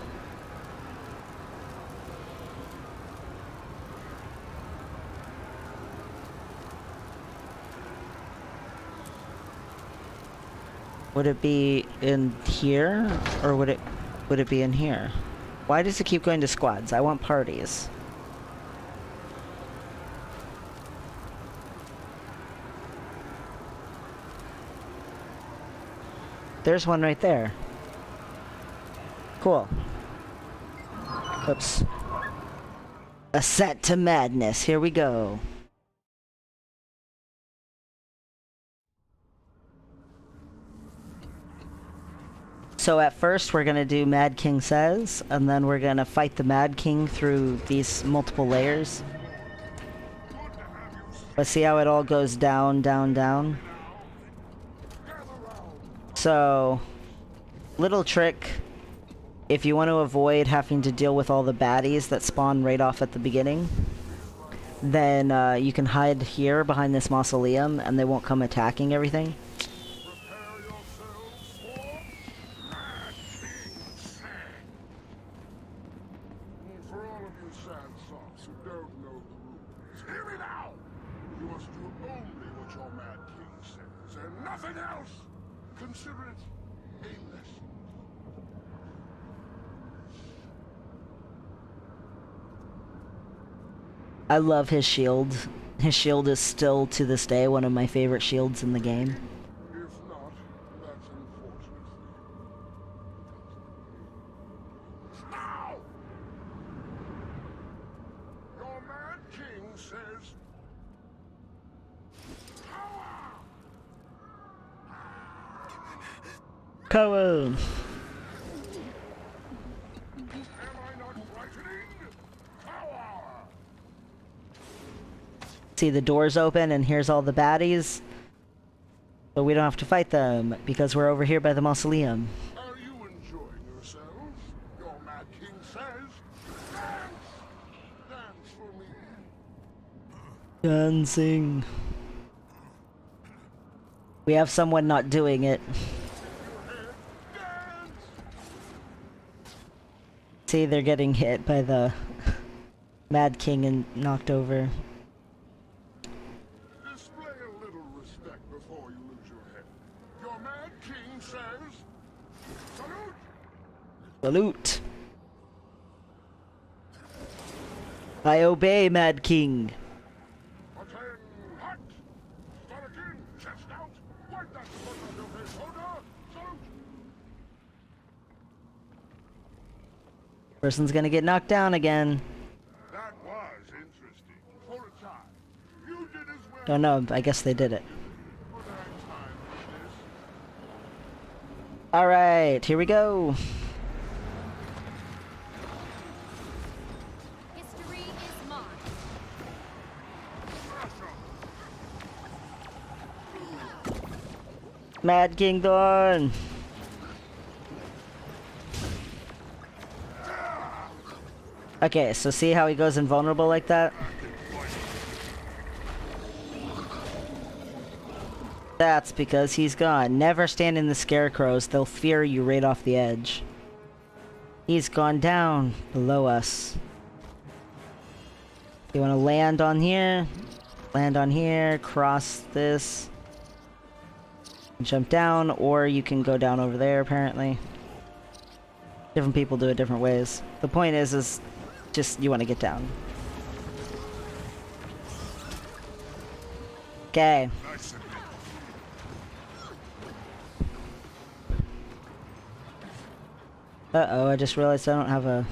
Would it be in here, or would it be in here? Why does it keep going to squads? I want parties. There's one right there. Cool. Oops. Ascent to Madness. Here we go. So at first we're gonna do Mad King Says, and then we're gonna fight the Mad King through these multiple layers. But see how it all goes down, down, down? So, little trick, if you want to avoid having to deal with all the baddies that spawn right off at the beginning, then you can hide here behind this mausoleum and they won't come attacking everything. I love his shield. His shield is still, to this day, one of my favorite shields in the game. If not, that's unfortunate. Now! Your Mad King says... Power! Come on! See, the doors open and here's all the baddies, but we don't have to fight them because we're over here by the mausoleum. Are you enjoying yourselves? Your Mad King says, dance! Dance for me. Dancing. We have someone not doing it. See, they're getting hit by the Mad King and knocked over. Before you lose your head. Your Mad King says, salute! Salute! I obey, Mad King. Attend hot! Start again, chest out! Wipe that foot off your Person's gonna get knocked down again. That was interesting. For a time. You did as well. Don't know, I guess they did it. For that time as this. Alright, here we go. History is mine. Mad King Thorn! Okay, so see how he goes invulnerable like that? That's because he's gone. Never stand in the scarecrows, they'll fear you right off the edge. He's gone down below us. You wanna land on here, cross this, jump down, or you can go down over there apparently. Different people do it different ways. The point is just you want to get down. Okay. Uh-oh, I just realized I don't have a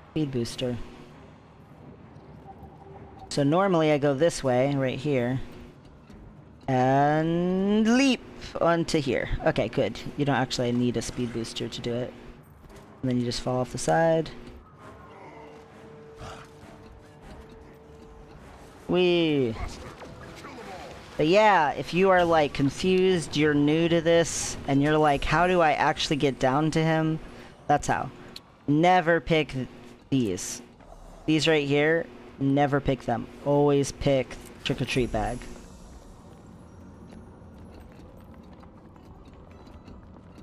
speed booster. So normally I go this way, right here. And leap onto here. Okay, good. You don't actually need a speed booster to do it. And then you just fall off the side. Whee! But yeah, if you are like confused, you're new to this, and you're like, how do I actually get down to him? That's how. Never pick these. These right here, never pick them. Always pick trick-or-treat bag.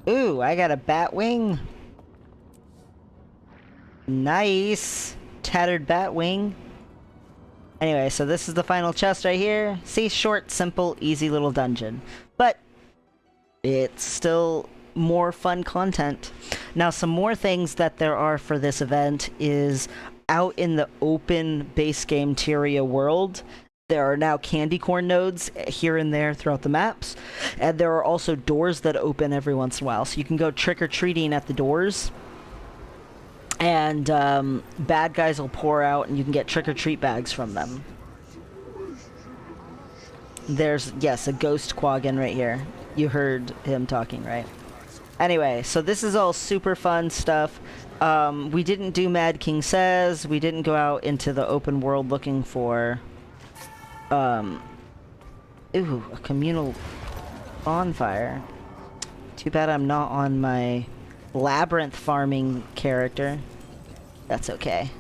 Ooh, I got a bat wing. Nice. Tattered bat wing. Anyway, so this is the final chest right here. See, short, simple, easy little dungeon. But it's still more fun content. Now, some more things that there are for this event is out in the open base game Tyria world. There are now candy corn nodes here and there throughout the maps. And there are also doors that open every once in a while. So you can go trick-or-treating at the doors. And bad guys will pour out and you can get trick-or-treat bags from them. There's, yes, a ghost quaggin right here. You heard him talking, right? Anyway, so this is all super fun stuff. We didn't do Mad King Says. We didn't go out into the open world looking for... ooh, a communal bonfire. Too bad I'm not on my labyrinth farming character. That's okay.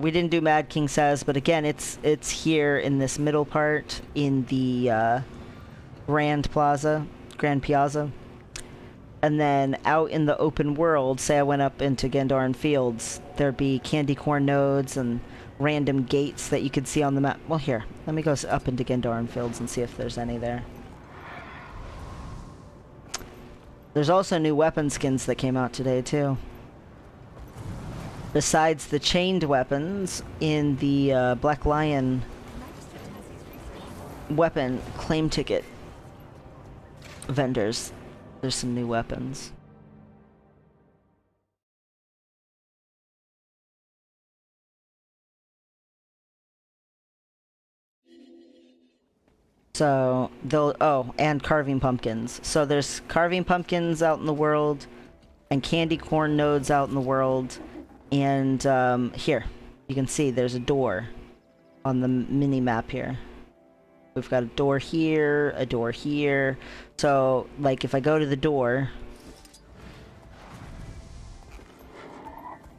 We didn't do Mad King Says, but again, it's here in this middle part in the Grand Piazza. And then out in the open world, say I went up into Gendaran Fields, there'd be candy corn nodes and random gates that you could see on the map. Well, here, let me go up into Gendaran Fields and see if there's any there. There's also new weapon skins that came out today, too. Besides the chained weapons in the Black Lion weapon claim ticket vendors, there's some new weapons. So they'll, oh, and carving pumpkins. So there's carving pumpkins out in the world, and candy corn nodes out in the world, and here you can see there's a door on the mini map here. We've got a door here, a door here. So like if I go to the door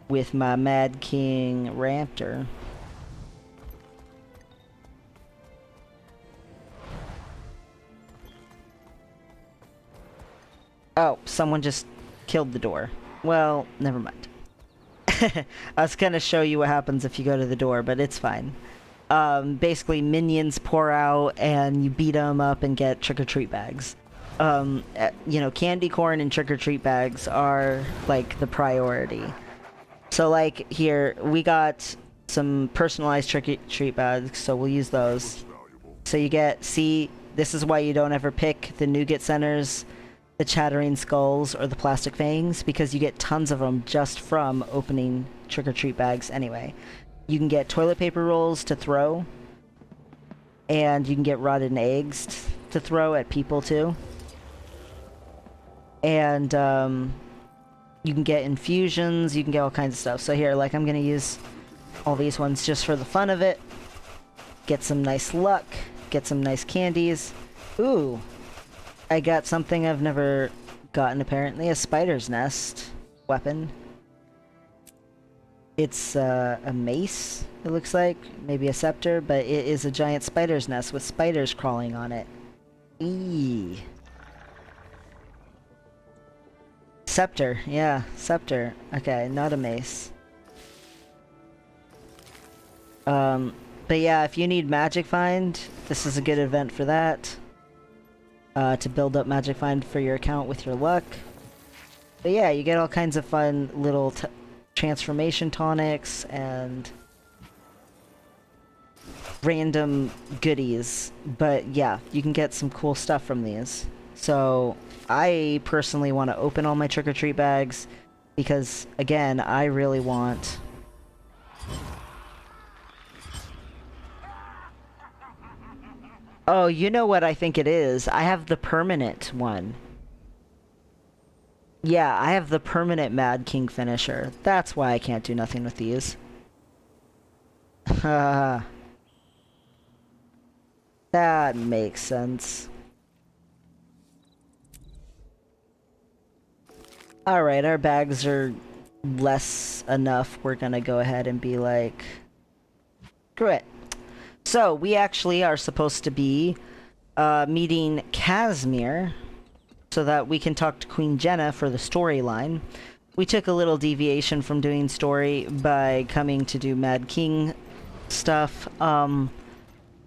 with my Mad King Raptor. Oh, someone just killed the door. Well, never mind. I was gonna show you what happens if you go to the door, but it's fine. Basically, minions pour out and you beat them up and get trick-or-treat bags. You know, candy corn and trick-or-treat bags are, like, the priority. So, like, here, we got some personalized trick-or-treat bags, so we'll use those. So you get, see, this is why you don't ever pick the nougat centers. the chattering skulls or the plastic fangs, because you get tons of them just from opening trick-or-treat bags anyway. You can get toilet paper rolls to throw, and you can get rotten eggs to throw at people too. And you can get infusions, you can get all kinds of stuff. So here, like, I'm gonna use all these ones just for the fun of it. Get some nice luck, get some nice candies. Ooh, I got something I've never gotten apparently, a spider's nest weapon. It's a mace, it looks like, maybe a scepter, but it is a giant spider's nest with spiders crawling on it. Eee. Scepter, yeah, scepter. Okay, not a mace. But yeah, if you need Magic Find, this is a good event for that. To build up Magic Find for your account with your luck. But yeah, you get all kinds of fun little transformation tonics and random goodies. But yeah, you can get some cool stuff from these. So I personally want to open all my trick-or-treat bags because, again, I really want... Oh, you know what I think it is? I have the permanent one. Yeah, I have the permanent Mad King finisher. That's why I can't do nothing with these. That makes sense. Alright, our bags are less enough. We're gonna go ahead and be like... Screw it. So, we actually are supposed to be meeting Casimir so that we can talk to Queen Jenna for the storyline. We took a little deviation from doing story by coming to do Mad King stuff. I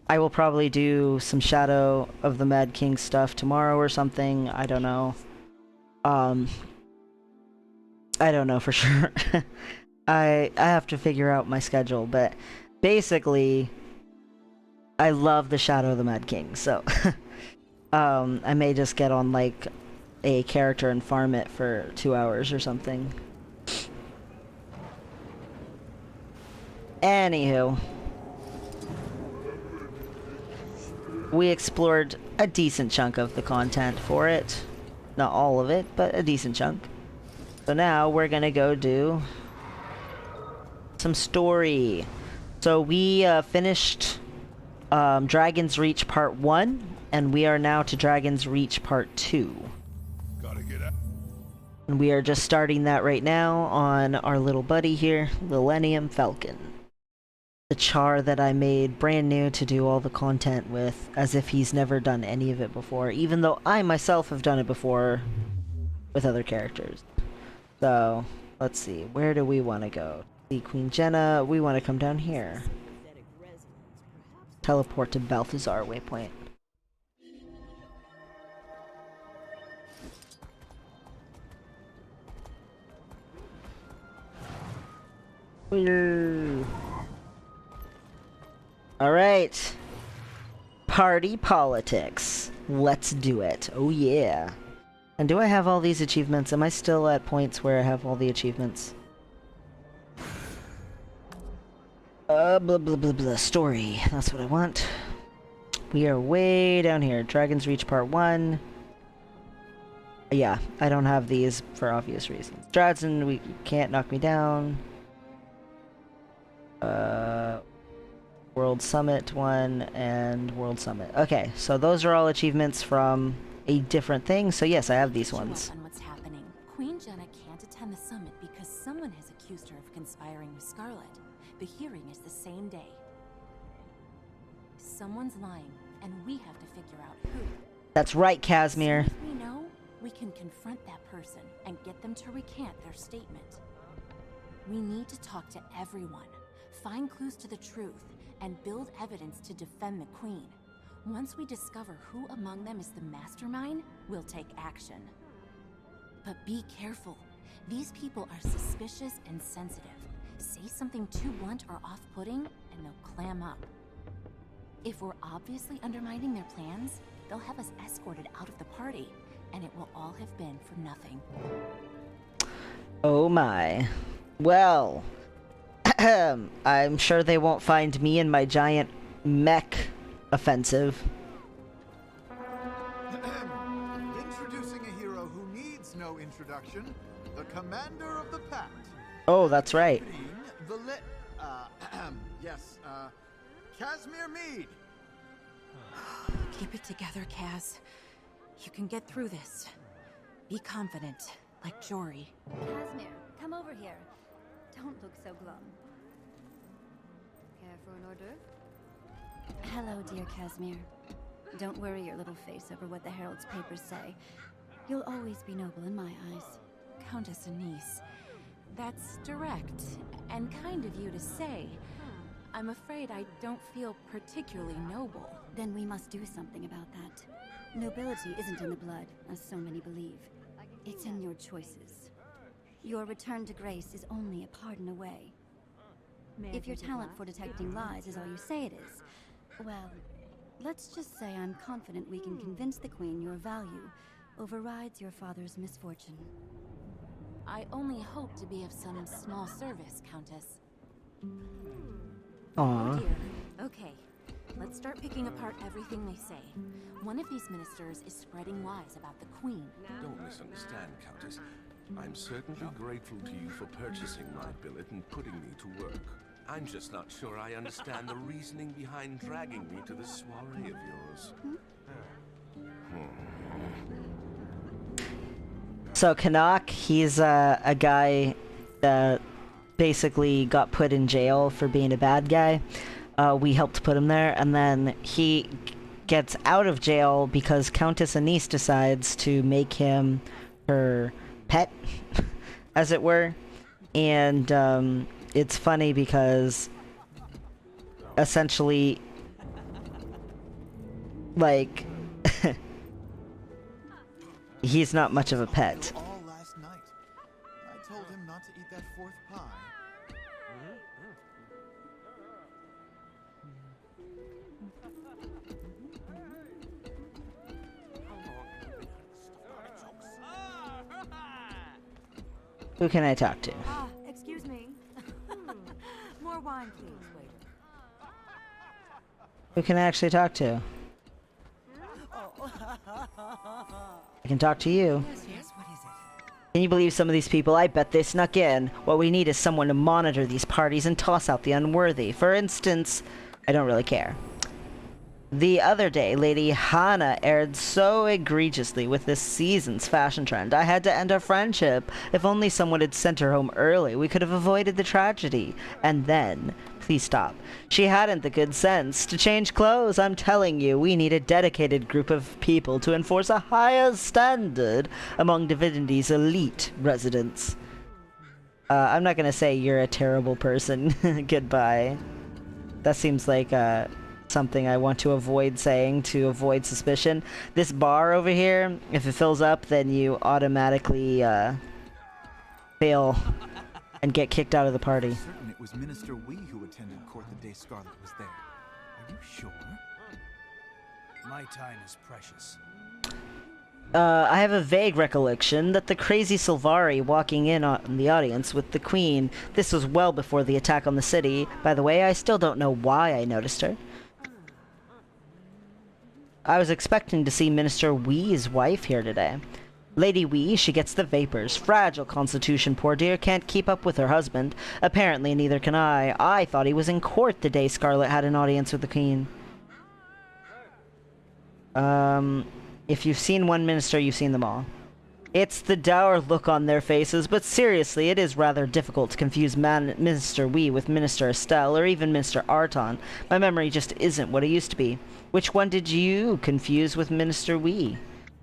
will probably do some Shadow of the Mad King stuff tomorrow or something. I don't know. I don't know for sure. I have to figure out my schedule, but basically... I love the Shadow of the Mad King, so I may just get on like a character and farm it for 2 hours or something. Anywho, we explored a decent chunk of the content for it. Not all of it, but a decent chunk. So now we're gonna go do some story. So we finished Dragon's Reach Part 1, and we are now to Dragon's Reach Part 2. Gotta get out. And we are just starting that right now on our little buddy here, Millennium Falcon. The Charr that I made brand new to do all the content with, as if he's never done any of it before, even though I myself have done it before with other characters. So, let's see, where do we want to go? See Queen Jenna, we want to come down here. Teleport to Balthazar waypoint. Alright. Party politics. Let's do it. Oh yeah. And do I have all these achievements? Am I still at points where I have all the achievements? Blah blah blah blah, story. That's what I want. We are way down here. Dragon's Reach Part 1. Yeah, I don't have these for obvious reasons. Dradson, we can't knock me down. World Summit 1 and World Summit. Okay, so those are all achievements from a different thing. So yes, I have these ones. On what's happening. Queen Jenna can't attend the summit because someone has accused her of conspiring with Scarlet. The hearing is the same day. Someone's lying, and we have to figure out who. That's right, Casimir. If we know, we can confront that person and get them to recant their statement. We need to talk to everyone, find clues to the truth, and build evidence to defend the Queen. Once we discover who among them is the mastermind, we'll take action. But be careful. These people are suspicious and sensitive. Say something too blunt or off-putting, and they'll clam up. If we're obviously undermining their plans, they'll have us escorted out of the party. and it will all have been for nothing. Oh my. Well, I'm sure they won't find me and my giant mech offensive. Introducing a hero who needs no introduction, the commander of the pact. Oh, that's right. Casimir Mead. Keep it together, Kaz. You can get through this. Be confident, like Jory. Casimir, come over here. Don't look so glum. Care for an hors d'oeuvre? Hello, dear Casimir. Don't worry your little face over what the Herald's papers say. You'll always be noble in my eyes. Countess Anise. That's direct, and kind of you to say. I'm afraid I don't feel particularly noble. Then we must do something about that. Nobility isn't in the blood, as so many believe. It's in your choices. Your return to grace is only a pardon away. If your talent for detecting lies is all you say it is, well, let's just say I'm confident we can convince the Queen your value overrides your father's misfortune. I only hope to be of some small service, Countess. Oh Aww. dear. Okay, let's start picking apart everything they say. One of these ministers is spreading lies about the Queen. Don't misunderstand, Countess. I'm certainly grateful to you for purchasing my billet and putting me to work. I'm just not sure I understand the reasoning behind dragging me to this soiree of yours. So Canuck, he's a guy that basically got put in jail for being a bad guy. We helped put him there, and then he gets out of jail because Countess Anise decides to make him her pet, as it were. And it's funny because essentially, like, he's not much of a pet. All last night. I told him not to eat that fourth pie. Who can I talk to? Ah, excuse me. More wine, please, waiter. Who can I actually talk to? I can talk to you. Yes, what is it? Can you believe some of these people? I bet they snuck in. What we need is someone to monitor these parties and toss out the unworthy. For instance, I don't really care. The other day, Lady Hannah erred so egregiously with this season's fashion trend. I had to end our friendship. If only someone had sent her home early, we could have avoided the tragedy. And then, please stop. She hadn't the good sense to change clothes. I'm telling you, we need a dedicated group of people to enforce a higher standard among Divinity's elite residents. I'm not gonna say you're a terrible person. Goodbye. That seems like, something I want to avoid saying to avoid suspicion. This bar over here, if it fills up, then you automatically fail and get kicked out of the party. I'm certain it was Minister Wee who attended court the day Scarlet was there. Are you sure? My time is precious. I have a vague recollection that the crazy Sylvari walking in on the audience with the Queen, this was well before the attack on the city. By the way, I still don't know why I noticed her. I was expecting to see Minister Wee's wife here today. Lady Wee, she gets the vapors. Fragile constitution, poor dear, can't keep up with her husband. Apparently neither can I. I thought he was in court the day Scarlet had an audience with the Queen. If you've seen one minister, you've seen them all. It's the dour look on their faces, but seriously, it is rather difficult to confuse Minister Wee with Minister Estelle, or even Minister Arton. My memory just isn't what it used to be. Which one did you confuse with Minister Wee?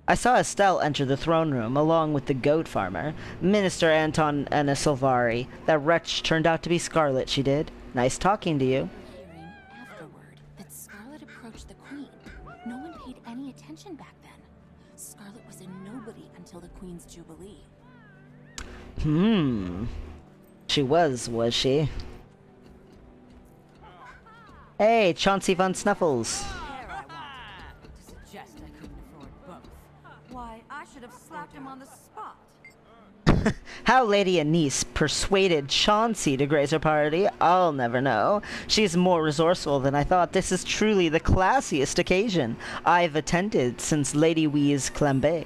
I saw Estelle enter the throne room, along with the goat farmer. Minister Anton and a Sylvari. That wretch turned out to be Scarlet, she did. Nice talking to you. Hearing afterward that Scarlet approached the Queen. No one paid any attention back then. Scarlet was a nobody until the Queen's Jubilee. She was she? Hey, Chauncey Von Snuffles. To suggest I couldn't afford both. Why, I should have slapped him on the spot. How Lady Anise persuaded Chauncey to grace her party, I'll never know. She's more resourceful than I thought. This is truly the classiest occasion I've attended since Lady Wee's clambake.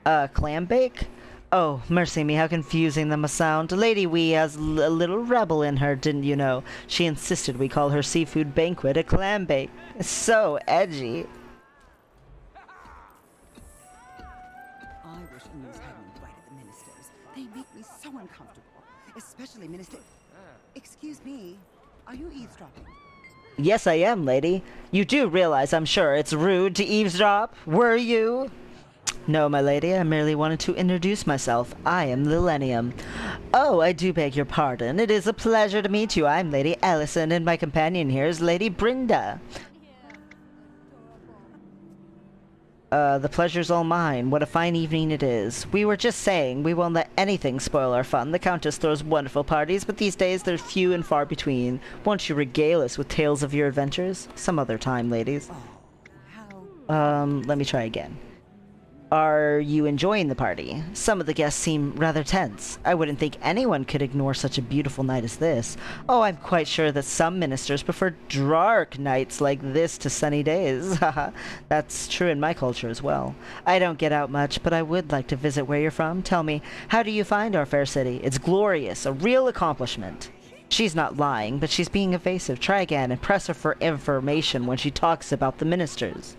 Clambake? Oh, mercy me, how confusing that must sound. Lady Wee has a little rebel in her, didn't you know? She insisted we call her seafood banquet a clambake. So edgy. I wish Anise hadn't invited the ministers. They make me so uncomfortable. Especially Minister... Excuse me, are you eavesdropping? Yes, I am, lady. You do realize, I'm sure, it's rude to eavesdrop, were you? No, my lady, I merely wanted to introduce myself. I am Lillennium. Oh, I do beg your pardon. It is a pleasure to meet you. I'm Lady Ellison, and my companion here is Lady Brenda. The pleasure's all mine. What a fine evening it is. We were just saying, we won't let anything spoil our fun. The Countess throws wonderful parties, but these days they're few and far between. Won't you regale us with tales of your adventures? Some other time, ladies. Let me try again. Are you enjoying the party? Some of the guests seem rather tense. I wouldn't think anyone could ignore such a beautiful night as this. Oh, I'm quite sure that some ministers prefer dark nights like this to sunny days. Haha, that's true in my culture as well. I don't get out much, but I would like to visit where you're from. Tell me, how do you find our fair city? It's glorious, a real accomplishment. She's not lying, but she's being evasive. Try again and press her for information when she talks about the ministers.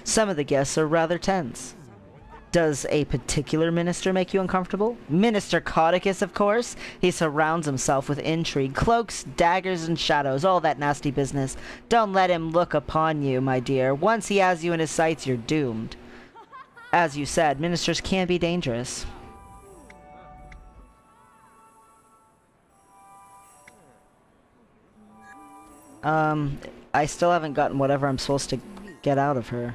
Some of the guests are rather tense. Does a particular minister make you uncomfortable? Minister Codicus, of course. He surrounds himself with intrigue, cloaks, daggers, and shadows, all that nasty business. Don't let him look upon you, my dear. Once he has you in his sights, you're doomed. As you said, ministers can be dangerous. I still haven't gotten whatever I'm supposed to get out of her.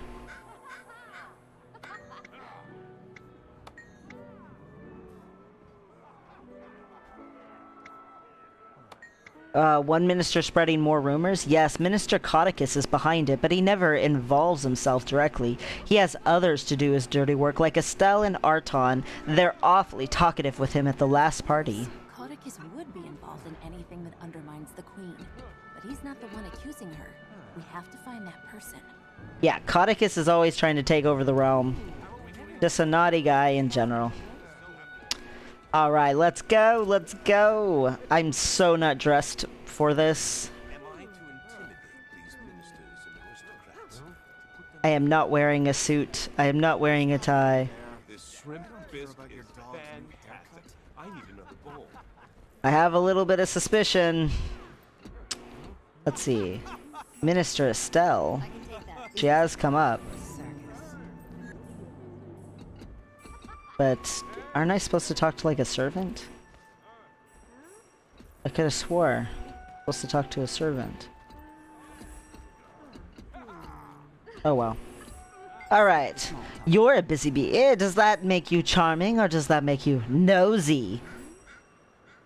One minister spreading more rumors? Yes, Minister Codicus is behind it, but he never involves himself directly. He has others to do his dirty work, like Estelle and Arton. They're awfully talkative with him at the last party. Codicus would be involved in anything that undermines the Queen, but he's not the one accusing her. We have to find that person. Yeah, Codicus is always trying to take over the realm. Just a naughty guy in general. Alright, let's go, let's go! I'm so not dressed for this. Am I to intimidate these ministers and aristocrats? I am not wearing a suit. I am not wearing a tie. This shrimp bisque is fantastic. I need another bowl. I have a little bit of suspicion. Let's see. Minister Estelle. She has come up. But aren't I supposed to talk to like a servant? I could have swore I'm supposed to talk to a servant. Oh well. Alright. You're a busy bee. Does that make you charming or does that make you nosy?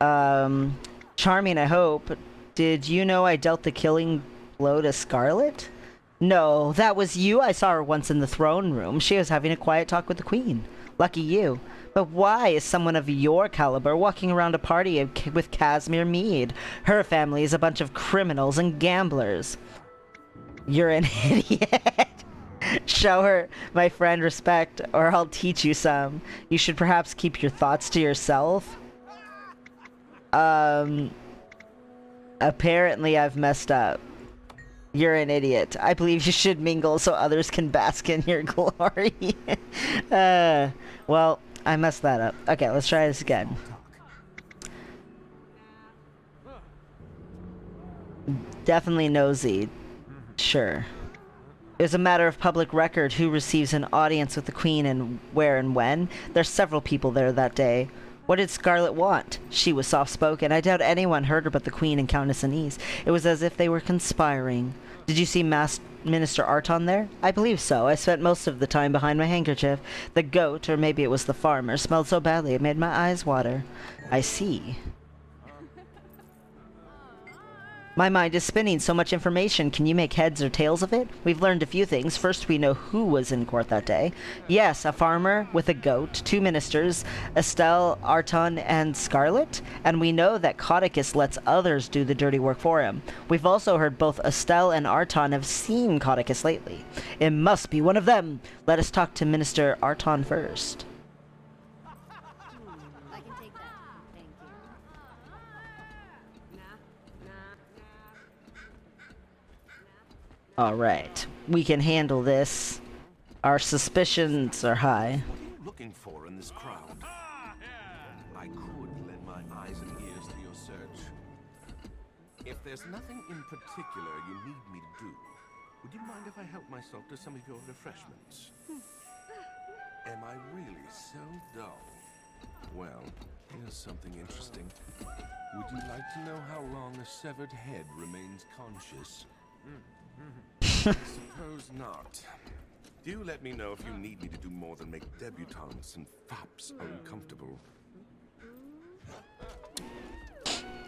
Charming, I hope. Did you know I dealt the killing blow to Scarlet? No, that was you. I saw her once in the throne room. She was having a quiet talk with the Queen. Lucky you. But why is someone of your caliber walking around a party with Casimir Mead? Her family is a bunch of criminals and gamblers. You're an idiot. Show her, my friend, respect, or I'll teach you some. You should perhaps keep your thoughts to yourself. Apparently I've messed up. You're an idiot. I believe you should mingle so others can bask in your glory. Well, I messed that up. Okay, let's try this again. Definitely nosy. Sure. It was a matter of public record who receives an audience with the Queen and where and when. There's several people there that day. What did Scarlet want? She was soft-spoken. I doubt anyone heard her but the Queen and Countess Anise. It was as if they were conspiring. Did you see Minister Arton there? I believe so. I spent most of the time behind my handkerchief. The goat, or maybe it was the farmer, smelled so badly it made my eyes water. I see. My mind is spinning. So much information. Can you make heads or tails of it? We've learned a few things. First, we know who was in court that day. Yes, a farmer with a goat, 2 ministers, Estelle, Arton, and Scarlet. And we know that Codicus lets others do the dirty work for him. We've also heard both Estelle and Arton have seen Codicus lately. It must be one of them. Let us talk to Minister Arton first. I can take that. Thank you. Alright, we can handle this. Our suspicions are high. What are you looking for in this crowd? I could lend my eyes and ears to your search. If there's nothing in particular you need me to do, would you mind if I help myself to some of your refreshments? Am I really so dull? Well, here's something interesting. Would you like to know how long a severed head remains conscious? Suppose not. Do let me know if you need me to do more than make debutantes and fops uncomfortable.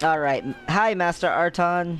Alright, hi Master Arton.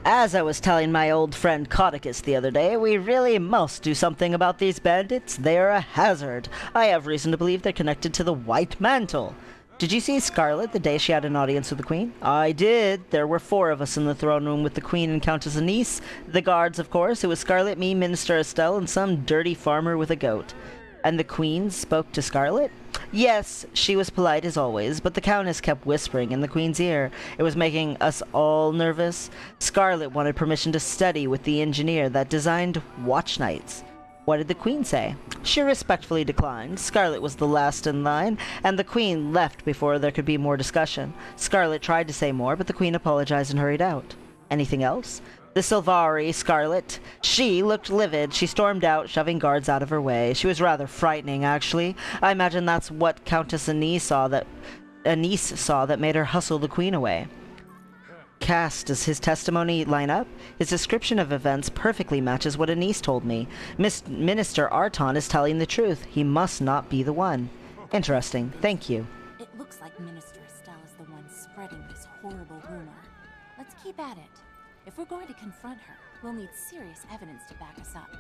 As I was telling my old friend Codicus the other day, we really must do something about these bandits. They're a hazard. I have reason to believe they're connected to the White Mantle. Did you see Scarlet the day she had an audience with the Queen? I did. There were 4 of us in the throne room with the Queen and Countess Anise. The guards, of course. It was Scarlet, me, Minister Estelle, and some dirty farmer with a goat. And the Queen spoke to Scarlet? Yes, she was polite as always, but the Countess kept whispering in the Queen's ear. It was making us all nervous. Scarlet wanted permission to study with the engineer that designed watch nights. What did the Queen say? She respectfully declined. Scarlet was the last in line, and the Queen left before there could be more discussion. Scarlet tried to say more, but the Queen apologized and hurried out. Anything else? The Sylvari, Scarlet. She looked livid. She stormed out, shoving guards out of her way. She was rather frightening, actually. I imagine that's what Countess Anise saw that made her hustle the Queen away. Cass, does his testimony line up? His description of events perfectly matches what Anise told me. Minister Arton is telling the truth. He must not be the one. Interesting. Thank you. It looks like Minister Estelle is the one spreading this horrible rumor. Let's keep at it. If we're going to confront her, we'll need serious evidence to back us up.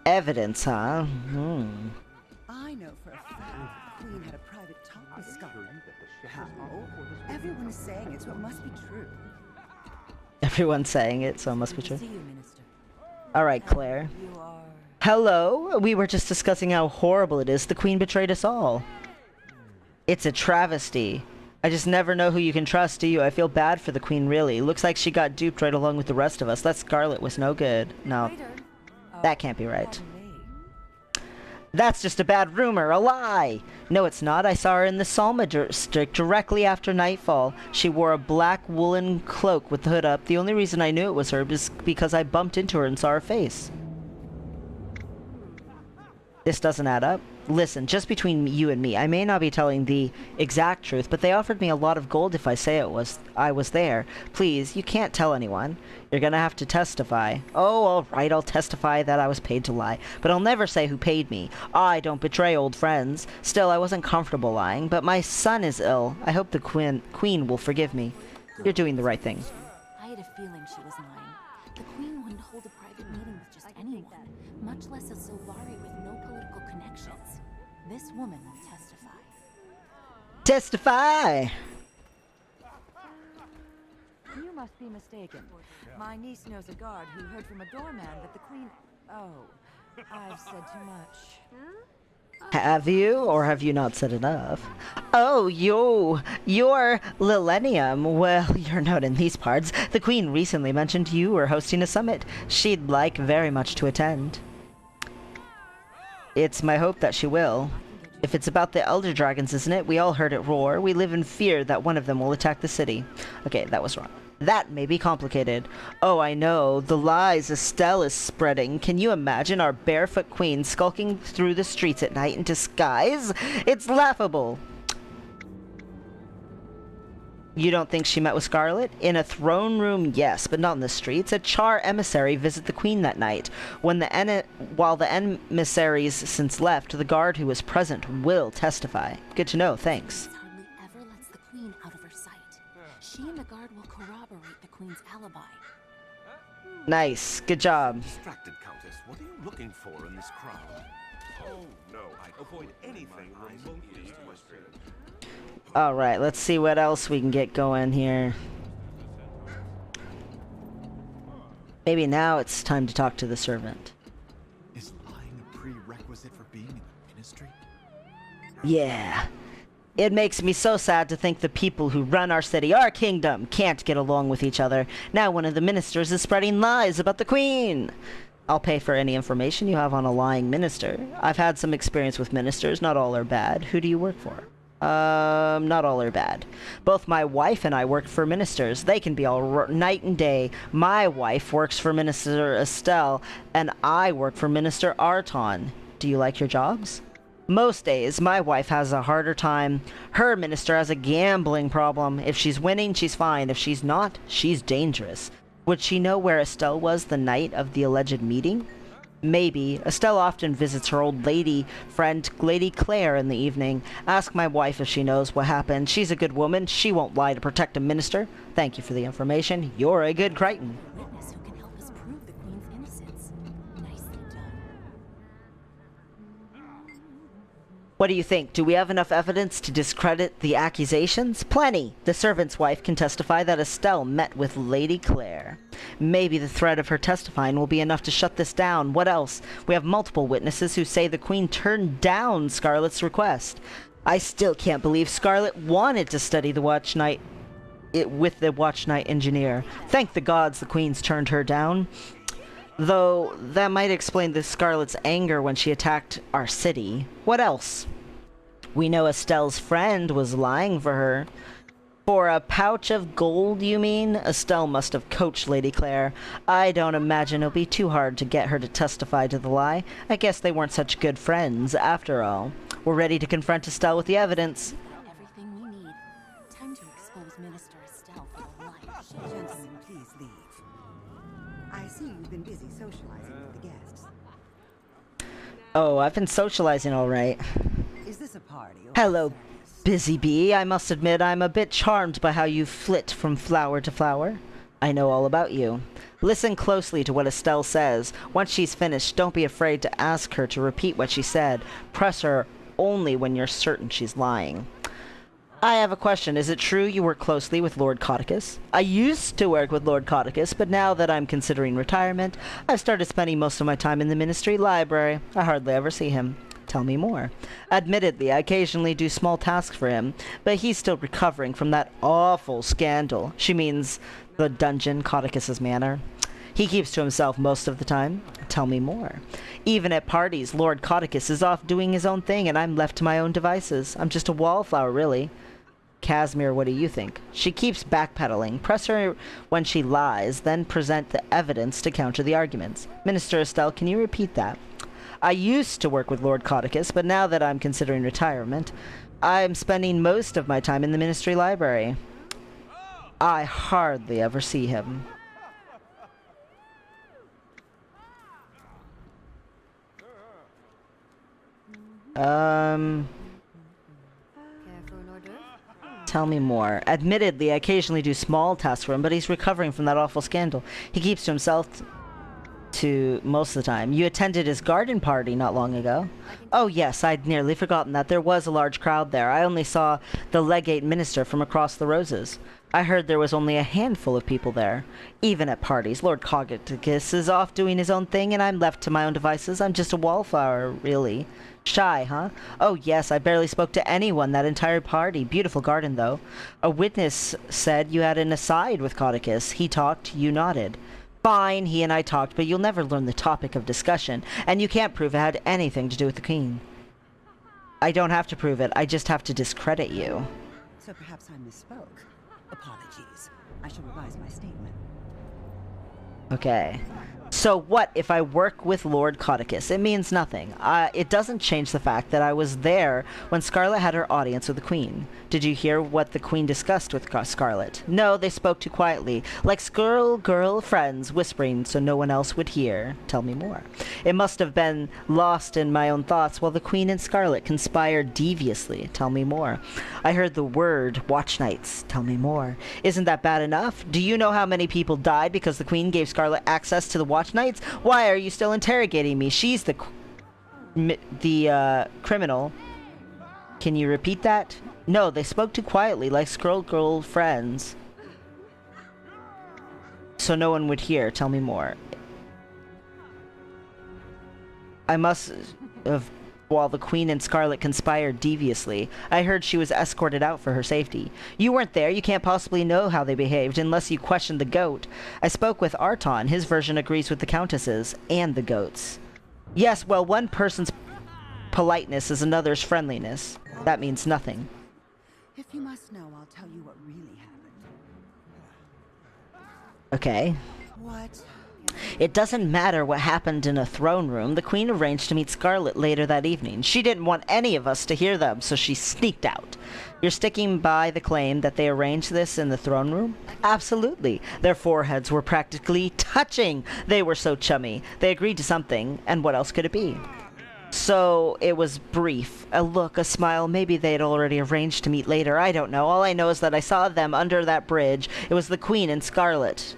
Evidence, huh? I know for a fact that the Queen had a private talk with Scarlet. How? Everyone is saying it, so it must be true. Everyone's saying it, so it must be true. See you, Minister. Alright, Claire. You are... Hello? We were just discussing how horrible it is the Queen betrayed us all. It's a travesty. I just never know who you can trust, do you? I feel bad for the Queen, really. Looks like she got duped right along with the rest of us. That Scarlet was no good. No, that can't be right. That's just a bad rumor, a lie! No, it's not. I saw her in the Salma district directly after nightfall. She wore a black woolen cloak with the hood up. The only reason I knew it was her is because I bumped into her and saw her face. This doesn't add up. Listen, just between you and me, I may not be telling the exact truth, but they offered me a lot of gold if I say I was there. Please, you can't tell anyone. You're gonna have to testify. Oh, alright, I'll testify that I was paid to lie, but I'll never say who paid me. I don't betray old friends. Still, I wasn't comfortable lying, but my son is ill. I hope the Queen will forgive me. You're doing the right thing. I had a feeling she was lying. The Queen wouldn't hold a private meeting with just anyone, much less a Sylvari with no political connections. This woman will testify. Testify! You must be mistaken. My niece knows a guard who heard from a doorman that the Queen... Oh, I've said too much. Have you, or have you not said enough? Oh, you're Lillennium. Well, you're known in these parts. The Queen recently mentioned you were hosting a summit. She'd like very much to attend. It's my hope that she will. If it's about the Elder Dragons, isn't it? We all heard it roar. We live in fear that one of them will attack the city. Okay, that was wrong. That may be complicated. Oh, I know. The lies Estelle is spreading. Can you imagine our barefoot queen skulking through the streets at night in disguise? It's laughable. You don't think she met with Scarlet? In a throne room, yes, but not in the streets. A Charr emissary visited the Queen that night. While the emissaries since left, the guard who was present will testify. Good to know, thanks. Hardly ever lets the Queen out of her sight. She and the guard will corroborate the Queen's alibi. Nice. Good job. Distracted, Countess. What are you looking for in this crowd? Oh, no. Avoid anything remotely Western. Alright, let's see what else we can get going here. Maybe now it's time to talk to the servant. Is lying a prerequisite for being in the ministry? Yeah. It makes me so sad to think the people who run our city, our kingdom, can't get along with each other. Now one of the ministers is spreading lies about the Queen. I'll pay for any information you have on a lying minister. I've had some experience with ministers. Not all are bad. Who do you work for? Not all are bad. Both my wife and I work for ministers. They can be all night and day. My wife works for Minister Estelle, and I work for Minister Arton. Do you like your jobs? Most days, my wife has a harder time. Her minister has a gambling problem. If she's winning, she's fine. If she's not, she's dangerous. Would she know where Estelle was the night of the alleged meeting? Maybe. Estelle often visits her old lady friend, Lady Claire, in the evening. Ask my wife if she knows what happened. She's a good woman. She won't lie to protect a minister. Thank you for the information. You're a good Crichton. Witness who can help us prove the Queen's innocence. Nicely done. What do you think? Do we have enough evidence to discredit the accusations? Plenty. The servant's wife can testify that Estelle met with Lady Claire. Maybe the threat of her testifying will be enough to shut this down. What else? We have multiple witnesses who say the Queen turned down Scarlet's request. I still can't believe Scarlet wanted to study the Watch Night with the Watch Night engineer. Thank the gods the Queen's turned her down. Though, that might explain the Scarlet's anger when she attacked our city. What else? We know Estelle's friend was lying for her. For a pouch of gold, you mean? Estelle must have coached Lady Claire. I don't imagine it'll be too hard to get her to testify to the lie. I guess they weren't such good friends, after all. We're ready to confront Estelle with the evidence. Everything we need. Time to expose Minister Estelle for the liar she is. Gentlemen, please leave. I see you've been busy socializing with the guests. Oh, I've been socializing all right. Is this a party or Hello, a service? Busy Bee. I must admit I'm a bit charmed by how you flit from flower to flower. I know all about you. Listen closely to what Estelle says. Once she's finished, don't be afraid to ask her to repeat what she said. Press her only when you're certain she's lying. I have a question. Is it true you work closely with Lord Codicus? I used to work with Lord Codicus, but now that I'm considering retirement, I've started spending most of my time in the Ministry Library. I hardly ever see him. Tell me more. Admittedly, I occasionally do small tasks for him, but he's still recovering from that awful scandal. She means the dungeon, Codicus's manor. He keeps to himself most of the time. Tell me more. Even at parties, Lord Codicus is off doing his own thing, and I'm left to my own devices. I'm just a wallflower, really. Casimir, what do you think? She keeps backpedaling. Press her when she lies, then present the evidence to counter the arguments. Minister Estelle, can you repeat that? I used to work with Lord Codicus, but now that I'm considering retirement, I'm spending most of my time in the Ministry Library. I hardly ever see him. Tell me more. Admittedly, I occasionally do small tasks for him, but he's recovering from that awful scandal. He keeps to himself to most of the time. You attended his garden party not long ago. Oh yes, I'd nearly forgotten that. There was a large crowd there. I only saw the legate minister from across the roses. I heard there was only a handful of people there. Even at parties, Lord Codicus is off doing his own thing, and I'm left to my own devices. I'm just a wallflower, really. Shy, huh? Oh yes, I barely spoke to anyone that entire party. Beautiful garden, though. A witness said you had an aside with Codicus. He talked, you nodded. Fine, he and I talked, but you'll never learn the topic of discussion, and you can't prove it had anything to do with the Queen. I don't have to prove it, I just have to discredit you. So perhaps I misspoke. Apologies. I shall revise my statement. Okay. So what if I work with Lord Codicus? It means nothing. It doesn't change the fact that I was there when Scarlet had her audience with the Queen. Did you hear what the Queen discussed with Scarlet? No, they spoke too quietly, like girl friends whispering so no one else would hear. Tell me more. It must have been lost in my own thoughts while the Queen and Scarlet conspired deviously. Tell me more. I heard the word watch nights. Tell me more. Isn't that bad enough? Do you know how many people died because the Queen gave Scarlet access to the watch nights? Why are you still interrogating me? She's the criminal. Can you repeat that? No, they spoke too quietly, like girl friends. So no one would hear. Tell me more. I must have... While the Queen and Scarlet conspired deviously, I heard she was escorted out for her safety. You weren't there. You can't possibly know how they behaved unless you questioned the goat. I spoke with Arton. His version agrees with the Countess's and the goat's. Yes, well, one person's politeness is another's friendliness. That means nothing. If you must know, I'll tell you what really happened. Okay. What? It doesn't matter what happened in a throne room. The Queen arranged to meet Scarlet later that evening. She didn't want any of us to hear them, so she sneaked out. You're sticking by the claim that they arranged this in the throne room? Absolutely. Their foreheads were practically touching. They were so chummy. They agreed to something, and what else could it be? So, it was brief. A look, a smile, maybe they'd already arranged to meet later. I don't know. All I know is that I saw them under that bridge. It was the Queen and Scarlet.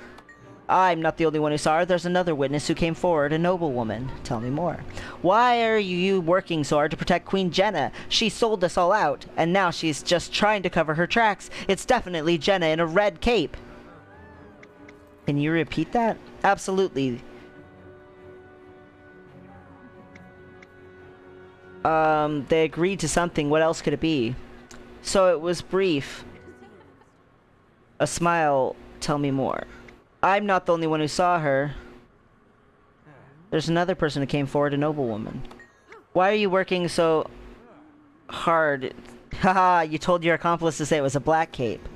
I'm not the only one who saw her. There's another witness who came forward, a noblewoman. Tell me more. Why are you working so hard to protect Queen Jenna? She sold us all out, and now she's just trying to cover her tracks. It's definitely Jenna in a red cape. Can you repeat that? Absolutely. They agreed to something. What else could it be? So it was brief. A smile. Tell me more. I'm not the only one who saw her. There's another person who came forward, a noblewoman. Why are you working so hard? Haha, you told your accomplice to say it was a black cape.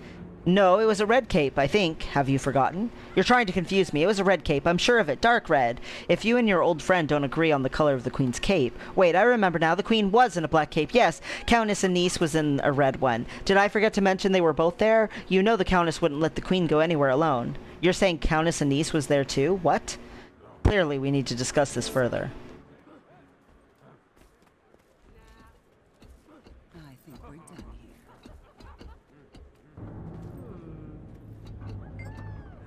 No, it was a red cape, I think. Have you forgotten? You're trying to confuse me. It was a red cape, I'm sure of it. Dark red. If you and your old friend don't agree on the color of the Queen's cape... Wait, I remember now. The Queen was in a black cape. Yes, Countess Anise was in a red one. Did I forget to mention they were both there? You know the Countess wouldn't let the Queen go anywhere alone. You're saying Countess Anise was there too? What? Clearly, we need to discuss this further. I think we're done here.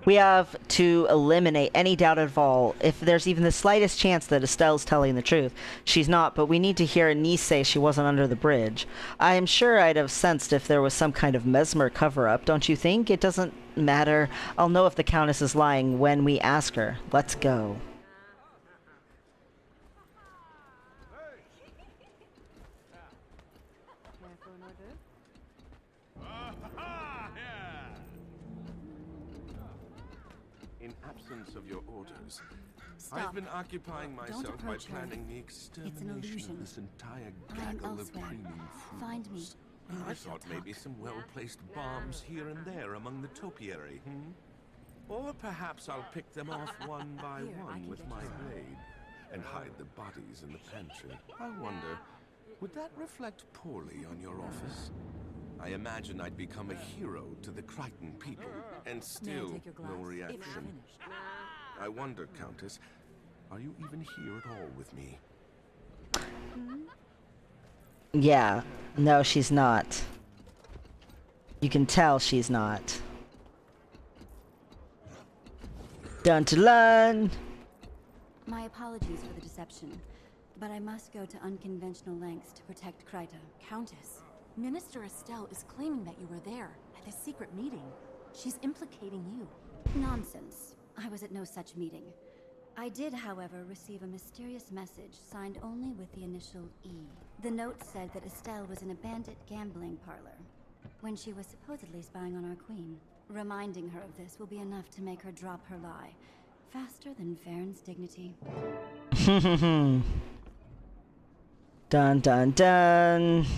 We have to eliminate any doubt at all. If there's even the slightest chance that Estelle's telling the truth. She's not, but we need to hear Anise say she wasn't under the bridge. I am sure I'd have sensed if there was some kind of mesmer cover-up, don't you think? It doesn't matter. I'll know if the Countess is lying when we ask her. Let's go. In absence of your orders, Stop. I've been occupying myself by approach her. planning the It's an extermination illusion. of this entire I'm gaggle of elsewhere. creaming fools. Find me, and I we shall thought maybe talk. some well-placed bombs here and there among the topiary, Or perhaps I'll pick them off one by Here, I one can with get my you some. blade and hide the bodies in the pantry. I wonder, would that reflect poorly on your office? I imagine I'd become a hero to the Crichton people, and May I still take your glass? no If you're reaction. finished. I wonder, Countess, are you even here at all with me? Yeah. No, she's not. You can tell she's not. Dun to learn. My apologies for the deception, but I must go to unconventional lengths to protect Kryta. Countess, Minister Estelle is claiming that you were there at this secret meeting. She's implicating you. Nonsense. I was at no such meeting. I did, however, receive a mysterious message signed only with the initial E. The note said that Estelle was in a bandit gambling parlor when she was supposedly spying on our queen. Reminding her of this will be enough to make her drop her lie, faster than Farron's dignity. Dun dun dun. It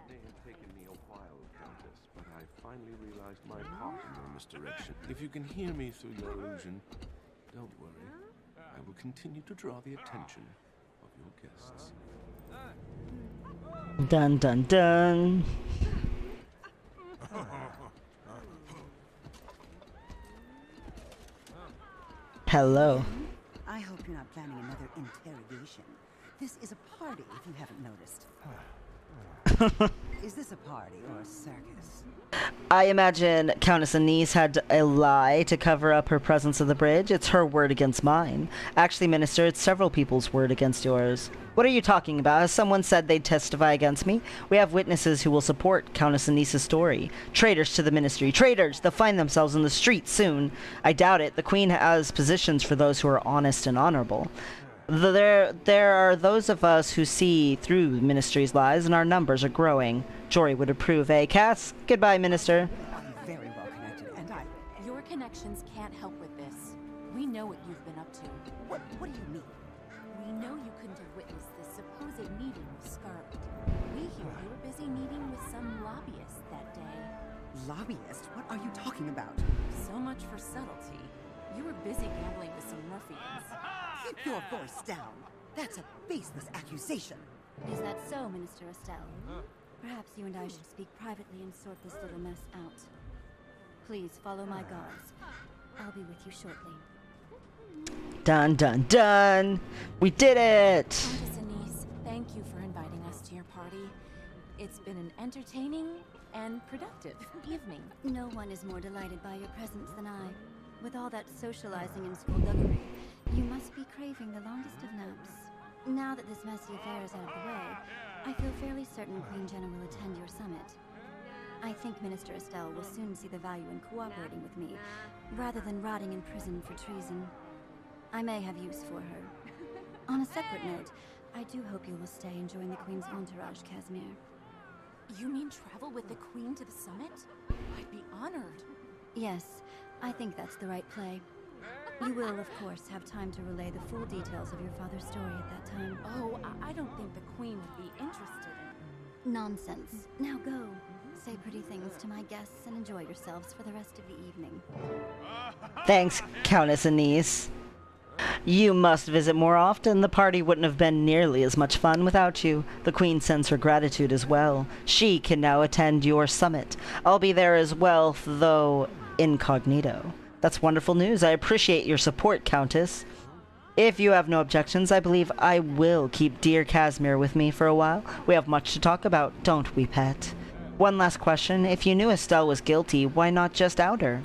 may have taken me a while, Countess, but I finally realized my part in your misdirection. If you can hear me through your illusion, Don't worry. I will continue to draw the attention of your guests. Dun dun dun. Hello. I hope you're not planning another interrogation. This is a party, if you haven't noticed. Is this a party or a circus? I imagine Countess Anise had a lie to cover up her presence at the bridge. It's her word against mine. Actually, Minister, it's several people's word against yours. What are you talking about? Has someone said they'd testify against me? We have witnesses who will support Countess Anise's story. Traitors to the Ministry. Traitors! They'll find themselves in the streets soon. I doubt it. The Queen has positions for those who are honest and honorable. There are those of us who see through the Ministry's lies, and our numbers are growing. Jory would approve, eh, Cass? Goodbye, Minister. I'm very well connected, and Your connections can't help with this. We know what you've been up to. What do you mean? We know you couldn't have witnessed this supposed meeting with Scarlet. We hear you were busy meeting with some lobbyists that day. Lobbyist? What are you talking about? So much for subtlety. You were busy gambling with some ruffians. Keep your voice down. That's a baseless accusation. Is that so, Minister Estelle? Perhaps you and I should speak privately and sort this little mess out. Please follow my guards. I'll be with you shortly. Dun dun dun! We did it! Countess Anise, thank you for inviting us to your party. It's been an entertaining and productive evening. No one is more delighted by your presence than I. With all that socializing and skullduggery, you must be craving the longest of naps. Now that this messy affair is out of the way, I feel fairly certain Queen Jenna will attend your summit. I think Minister Estelle will soon see the value in cooperating with me, rather than rotting in prison for treason. I may have use for her. On a separate note, I do hope you will stay and join the Queen's entourage, Casimir. You mean travel with the Queen to the summit? I'd be honored. Yes, I think that's the right play. You will, of course, have time to relay the full details of your father's story at that time. Oh, I don't think the Queen would be interested in... Nonsense. Now go. Say pretty things to my guests and enjoy yourselves for the rest of the evening. Thanks, Countess Anise. You must visit more often. The party wouldn't have been nearly as much fun without you. The Queen sends her gratitude as well. She can now attend your summit. I'll be there as well, though incognito. That's wonderful news. I appreciate your support, Countess. If you have no objections, I believe I will keep dear Casimir with me for a while. We have much to talk about, don't we, pet? One last question. If you knew Estelle was guilty, why not just out her?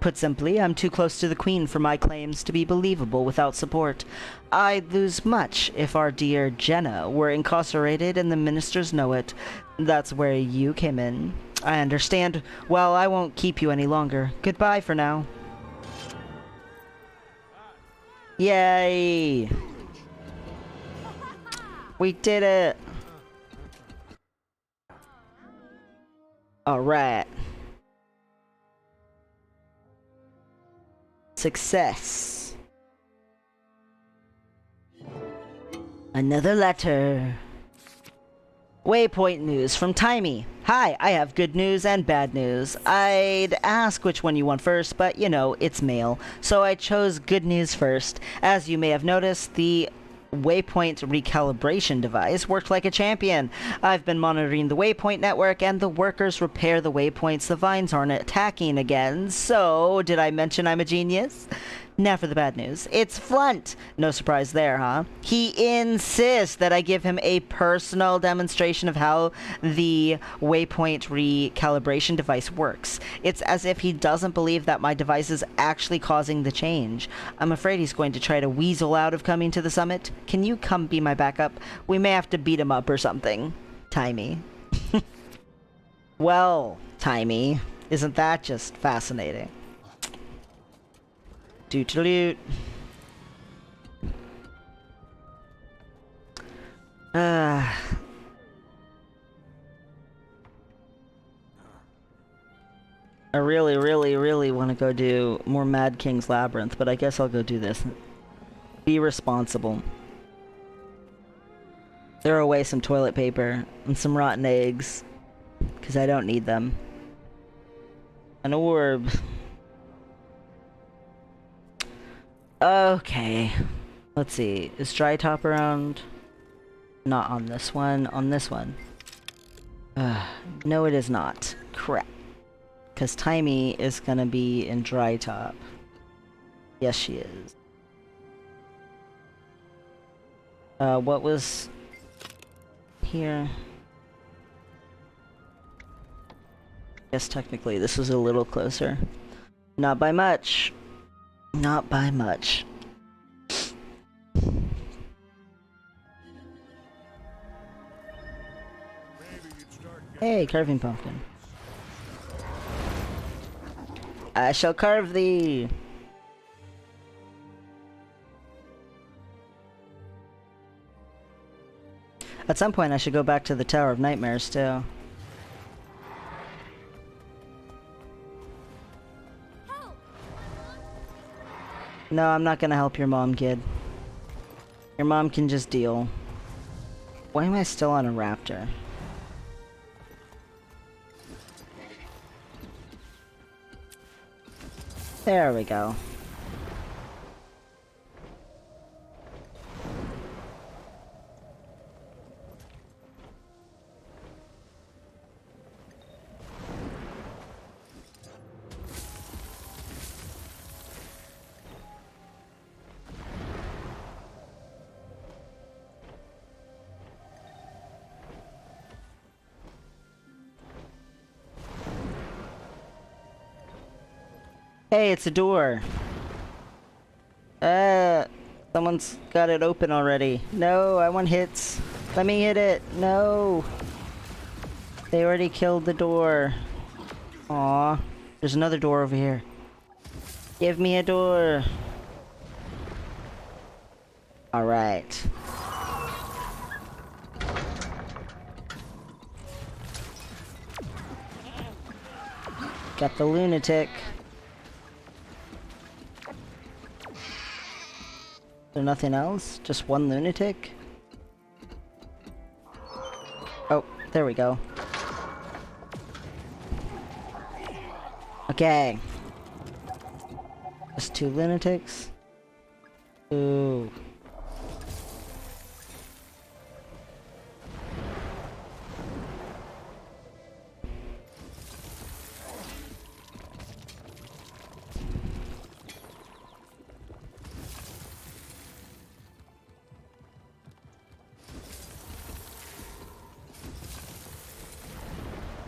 Put simply, I'm too close to the Queen for my claims to be believable without support. I'd lose much if our dear Jenna were incarcerated and the ministers know it. That's where you came in. I understand. Well, I won't keep you any longer. Goodbye for now. Yay! We did it! Alright. Success. Another letter. Waypoint news from Timey. Hi, I have good news and bad news. I'd ask which one you want first, but you know, it's mail. So I chose good news first. As you may have noticed, the Waypoint recalibration device worked like a champion. I've been monitoring the Waypoint network, and the workers repair the waypoints the vines aren't attacking again. So, did I mention I'm a genius? Now for the bad news. It's Flunt. No surprise there, huh? He insists that I give him a personal demonstration of how the Waypoint recalibration device works. It's as if he doesn't believe that my device is actually causing the change. I'm afraid he's going to try to weasel out of coming to the summit. Can you come be my backup? We may have to beat him up or something. Timey. Well, Timey, isn't that just fascinating? Doot-a-loot. I really want to go do more Mad King's Labyrinth, but I guess I'll go do this. Be responsible. Throw away some toilet paper and some rotten eggs, because I don't need them. An orb. Okay. Let's see. Is dry top around? Not on this one. On this one. No, it is not. Crap. Because Timey is gonna be in dry top. Yes, she is. What was here? Yes, technically this was a little closer. Not by much. Not by much. Hey, carving pumpkin. I shall carve thee. At some point I should go back to the Tower of Nightmares too. No, I'm not gonna help your mom, kid. Your mom can just deal. Why am I still on a raptor? There we go. Hey, it's a door. Someone's got it open already. No, I want hits. Let me hit it. No. They already killed the door. Aw. There's another door over here. Give me a door. Alright. Got the lunatic. Is there nothing else? Just one lunatic? Oh, there we go. Okay. Just two lunatics. Ooh.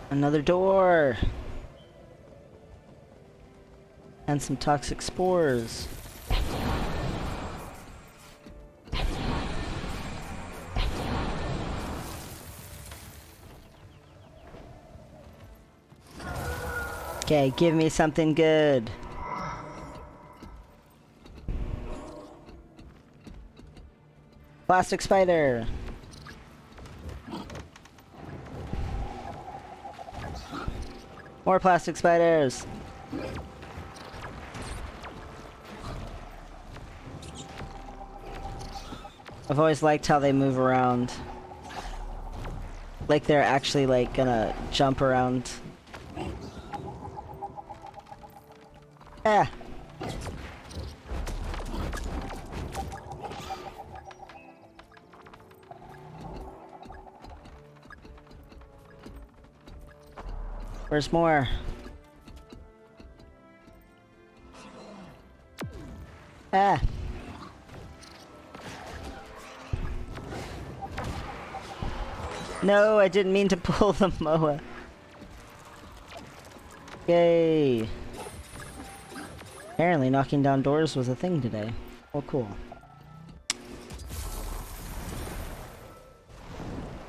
Another door! And some toxic spores. Okay, give me something good. Plastic spider! More plastic spiders! I've always liked how they move around. Like they're actually like gonna jump around. Ah! Where's more? Ah! No, I didn't mean to pull the MOA. Yay! Apparently knocking down doors was a thing today. Oh, cool.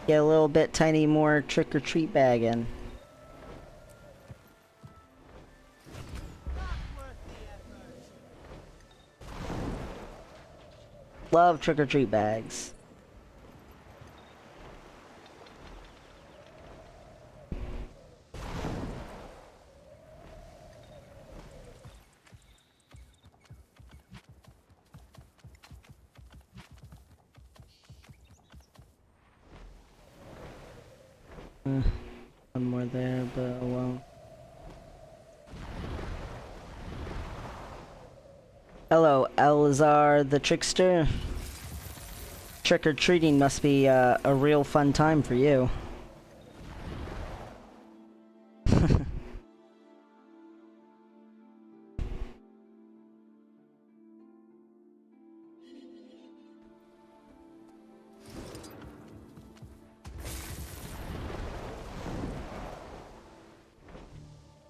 Get a little bit tiny more trick-or-treat bagging. Love trick-or-treat bags. One more there, but oh well. Hello, Elazar the Trickster. Trick-or-treating must be a real fun time for you.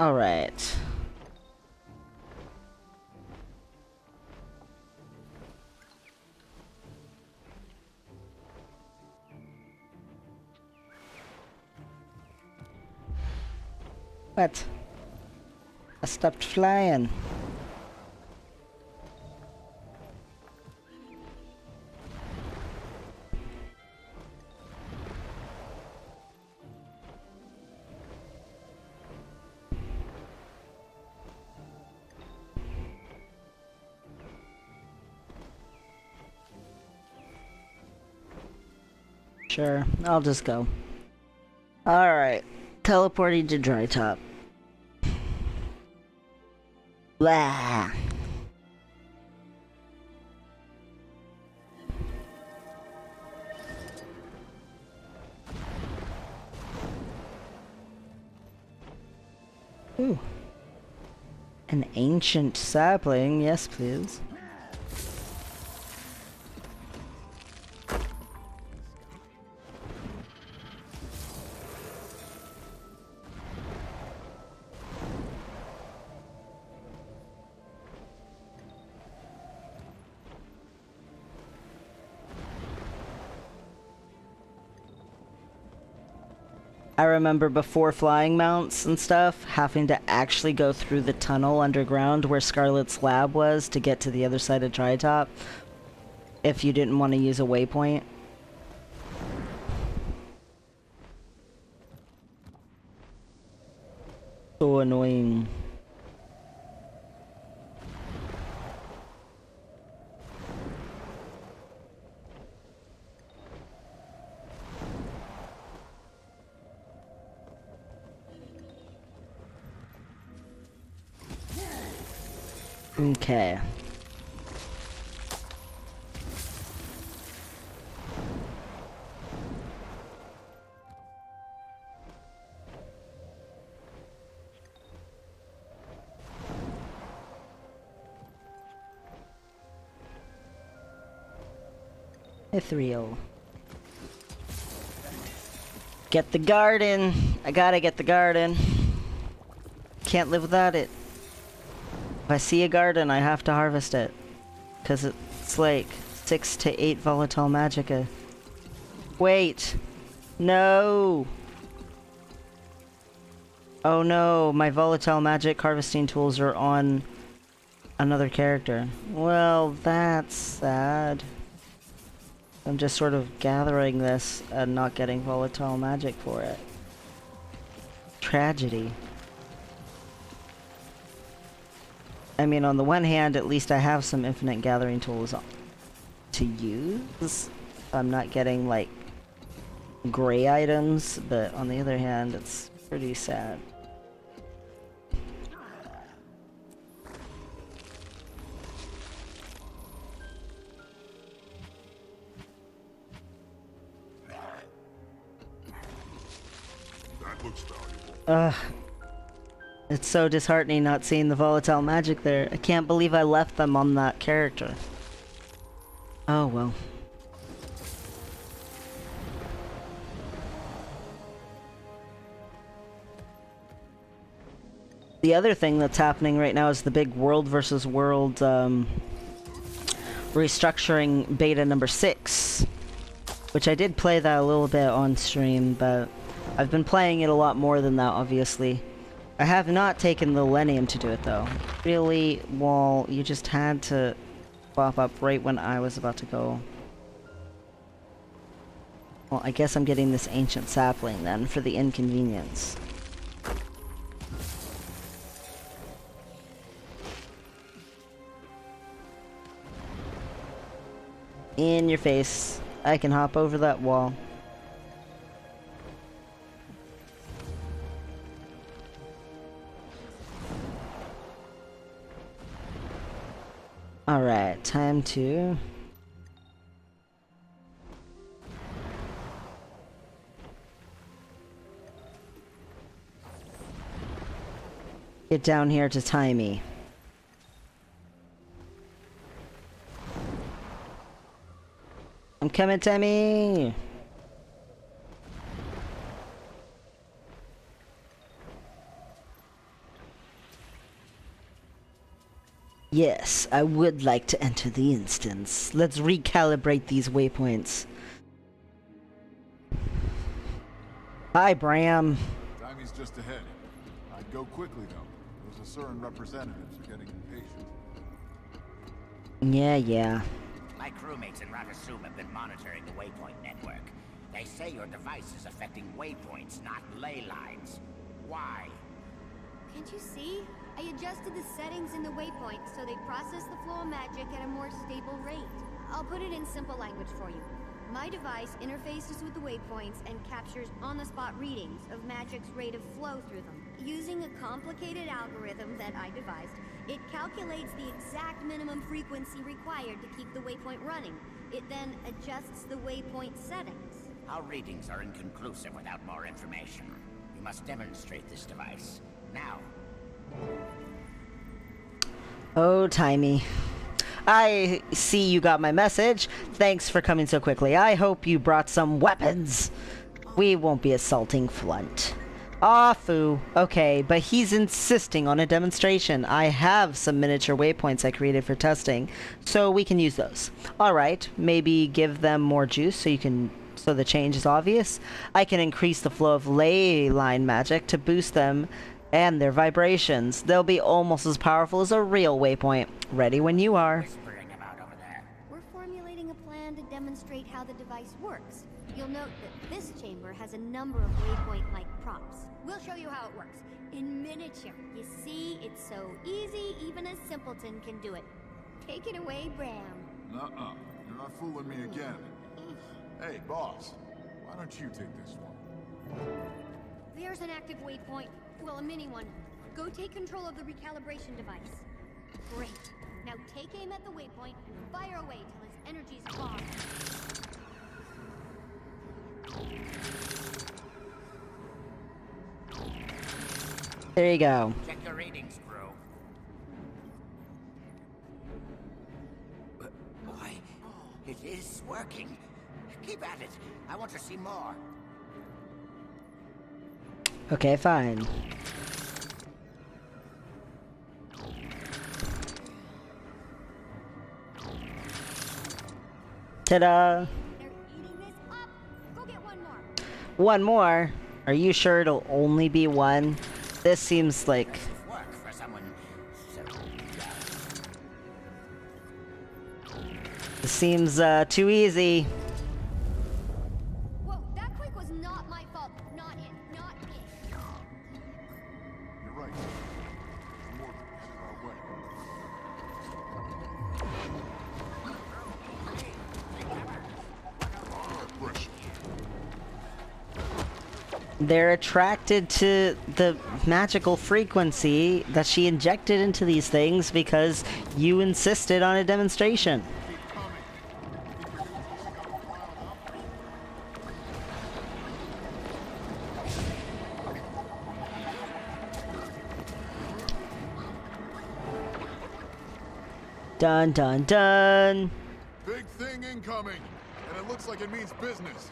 All right. What? I stopped flying. Sure, I'll just go. Alright. Teleporting to Dry Top. Blah. Ooh. An ancient sapling, yes please. I remember before flying mounts and stuff, having to actually go through the tunnel underground where Scarlet's lab was to get to the other side of Tritop, if you didn't want to use a waypoint. So annoying. Okay. Ethereal. Get the garden! I gotta get the garden. Can't live without it. If I see a garden, I have to harvest it. Because it's like 6 to 8 volatile magicka. Wait! No! Oh no, my volatile magic harvesting tools are on another character. Well, that's sad. I'm just sort of gathering this and not getting volatile magic for it. Tragedy. I mean, on the one hand, at least I have some infinite gathering tools to use. I'm not getting, like, gray items, but on the other hand, it's pretty sad. That looks valuable. Ugh. It's so disheartening not seeing the volatile magic there. I can't believe I left them on that character. Oh well. The other thing that's happening right now is the big world versus world restructuring beta number 6. Which I did play that a little bit on stream, but I've been playing it a lot more than that, obviously. I have not taken the Millennium to do it, though. Really, Wall, you just had to pop up right when I was about to go. Well, I guess I'm getting this ancient sapling, then, for the inconvenience. In your face. I can hop over that wall. Alright, time to... get down here to Timey. I'm coming, Timmy! Yes, I would like to enter the instance. Let's recalibrate these waypoints. Hi, Bram. Timey's just ahead. I'd go quickly, though. Those Asuran representatives are getting impatient. Yeah. My crewmates in Ratasum have been monitoring the waypoint network. They say your device is affecting waypoints, not ley lines. Why? Can't you see? I adjusted the settings in the waypoint so they process the flow of magic at a more stable rate. I'll put it in simple language for you. My device interfaces with the waypoints and captures on-the-spot readings of magic's rate of flow through them. Using a complicated algorithm that I devised, it calculates the exact minimum frequency required to keep the waypoint running. It then adjusts the waypoint settings. Our readings are inconclusive without more information. You must demonstrate this device. Now. Oh, Timey. I see you got my message. Thanks for coming so quickly. I hope you brought some weapons. We won't be assaulting Flunt. Aw, foo. Okay, but he's insisting on a demonstration. I have some miniature waypoints I created for testing, so we can use those. Alright, maybe give them more juice so the change is obvious. I can increase the flow of ley line magic to boost them and their vibrations. They'll be almost as powerful as a real waypoint. Ready when you are. Whispering about over there. We're formulating a plan to demonstrate how the device works. You'll note that this chamber has a number of waypoint-like props. We'll show you how it works. In miniature. You see, it's so easy, even a simpleton can do it. Take it away, Bram. Nuh-uh. You're not fooling me again. Hey, boss. Why don't you take this one? There's an active waypoint. Well, a mini one. Go take control of the recalibration device. Great. Now take aim at the waypoint and fire away till its energy's gone. There you go. Check your readings, crew. Why, it is working. Keep at it. I want to see more. Okay, fine. Ta-da! They're eating this up. Go get one more. One more? Are you sure it'll only be one? This seems like... Work for someone so This seems, too easy. Whoa, that click was not my fault. Not it. Not it. You're right. There's more that is our way. Pressure. They're attracted to the magical frequency that she injected into these things because you insisted on a demonstration. Dun dun dun! Big thing incoming, and it looks like it means business.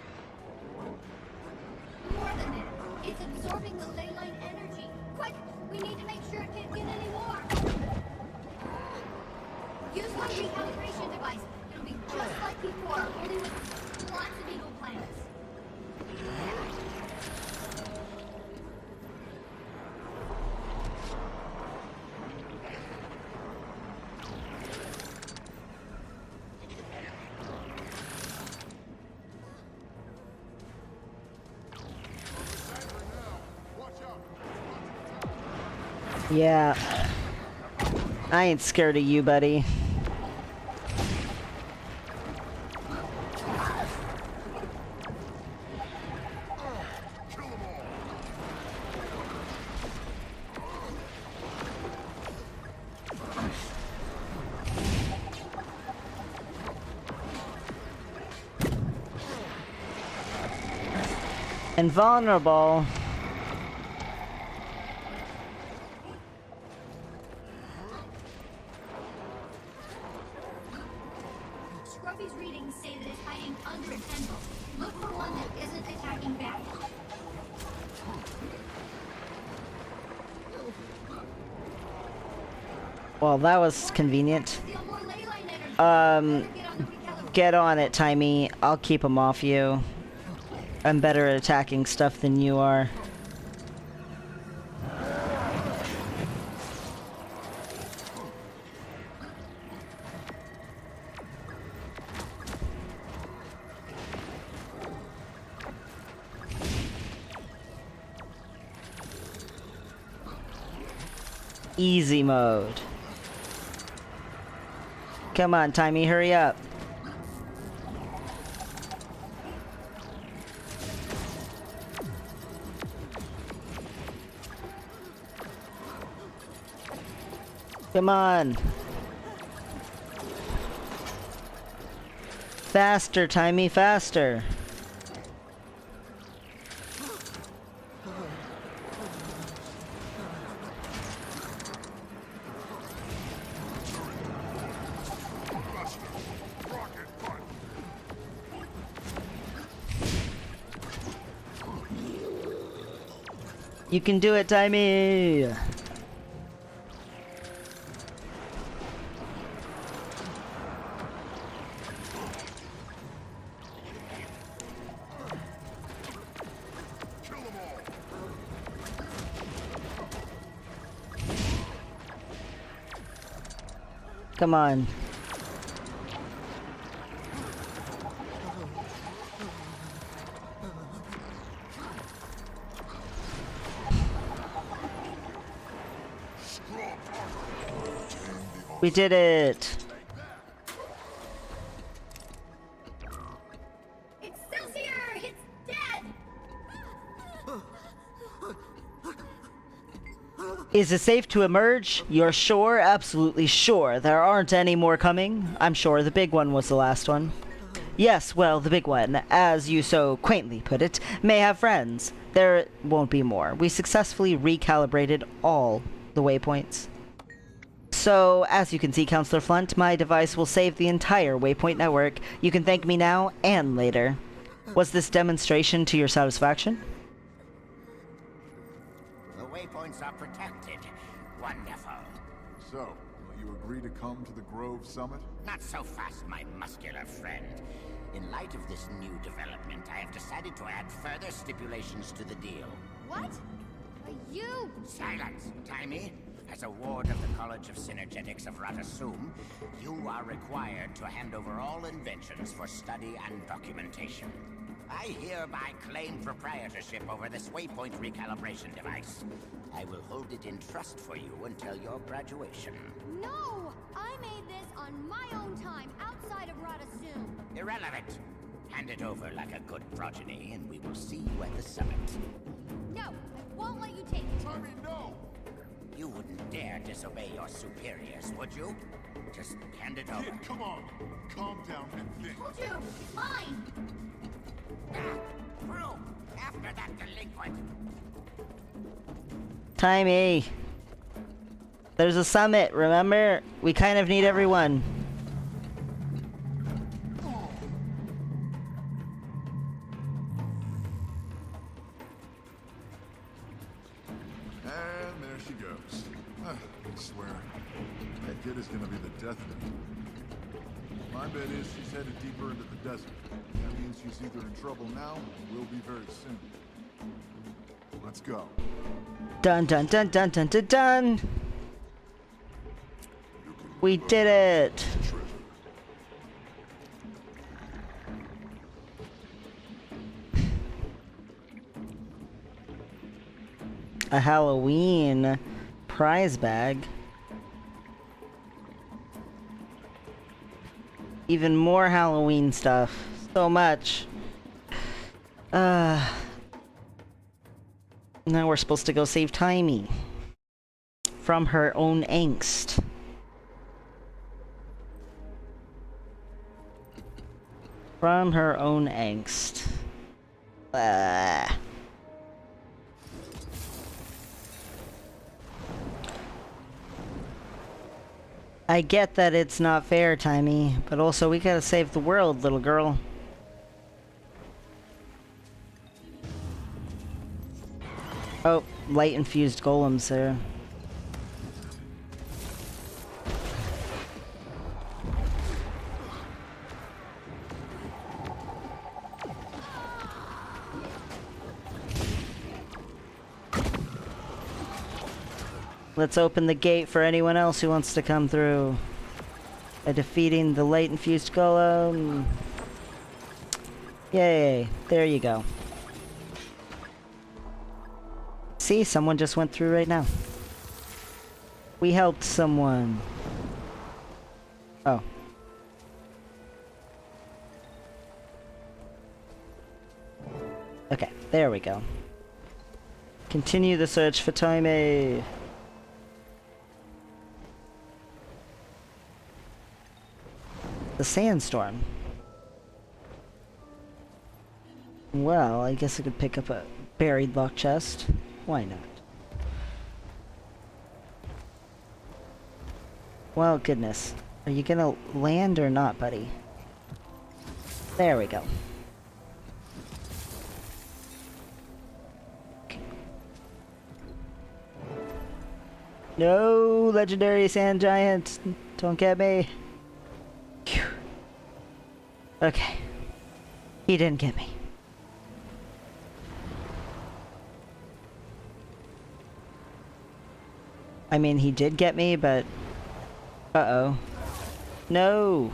More than it. It's absorbing the ley line energy. Quick! We need to make sure it can't get any more. Use my recalibration device. It'll be just like before, only with lots of evil planets. Yeah. I ain't scared of you, buddy. Invulnerable. Scruffy's readings say that it's hiding under an anvil. Look for one that isn't attacking back. Well, that was convenient. Get on it, Timey. I'll keep him off you. I'm better at attacking stuff than you are. Easy mode. Come on, Timey, hurry up. Come on. Faster, Timey, faster. You can do it, Timey! Come on. We did it! Excelsior! It's dead! Is it safe to emerge? You're sure? Absolutely sure. There aren't any more coming? I'm sure the big one was the last one. Yes, well, the big one, as you so quaintly put it, may have friends. There won't be more. We successfully recalibrated all the waypoints. So, as you can see, Counselor Flunt, my device will save the entire Waypoint network. You can thank me now and later. Was this demonstration to your satisfaction? The waypoints are protected. Wonderful. So, will you agree to come to the Grove Summit? Not so fast, my muscular friend. In light of this new development, I have decided to add further stipulations to the deal. What? You! Silence, Timey. As a ward of the College of Synergetics of Ratasum, you are required to hand over all inventions for study and documentation. I hereby claim proprietorship over this waypoint recalibration device. I will hold it in trust for you until your graduation. No! I made this on my own time, outside of Ratasum. Irrelevant. Hand it over like a good progeny, and we will see you at the summit. No, I won't let you take it. Tommy, no! You wouldn't dare disobey your superiors, would you? Just hand it over. Kid, come on! Calm down and think. Told you, it's mine! Crew, after that delinquent. Timey! There's a summit, remember? We kind of need everyone. And there she goes. I swear, that kid is gonna be the death of me. My bet is she's headed deeper into the desert. That means she's either in trouble now or will be very soon. Let's go. Dun dun dun dun dun dun dun! We did it! A Halloween prize bag. Even more Halloween stuff. So much. Now we're supposed to go save Timey. From her own angst. From her own angst. I get that it's not fair, Timey, but also we gotta save the world, little girl. Oh, light-infused golems there. Let's open the gate for anyone else who wants to come through. By defeating the light-infused golem. Yay, there you go. See, someone just went through right now. We helped someone. Oh. Okay, there we go. Continue the search for Timey. The sandstorm. Well, I guess I could pick up a buried lock chest. Why not? Well, goodness. Are you gonna land or not, buddy? There we go. No, legendary sand giant. Don't get me. Phew. Okay. He didn't get me. I mean, he did get me, but... Uh-oh. No!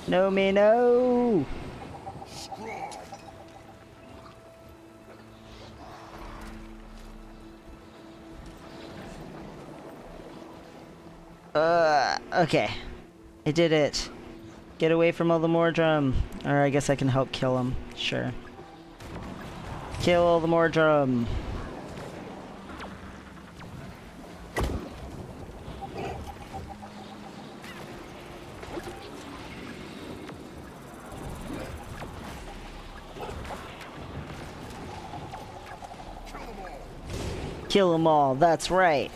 No, me, no! Okay. I did it. Get away from all the Mordrum. Or I guess I can help kill him. Sure. Kill all the Mordrum. Kill them all, that's right.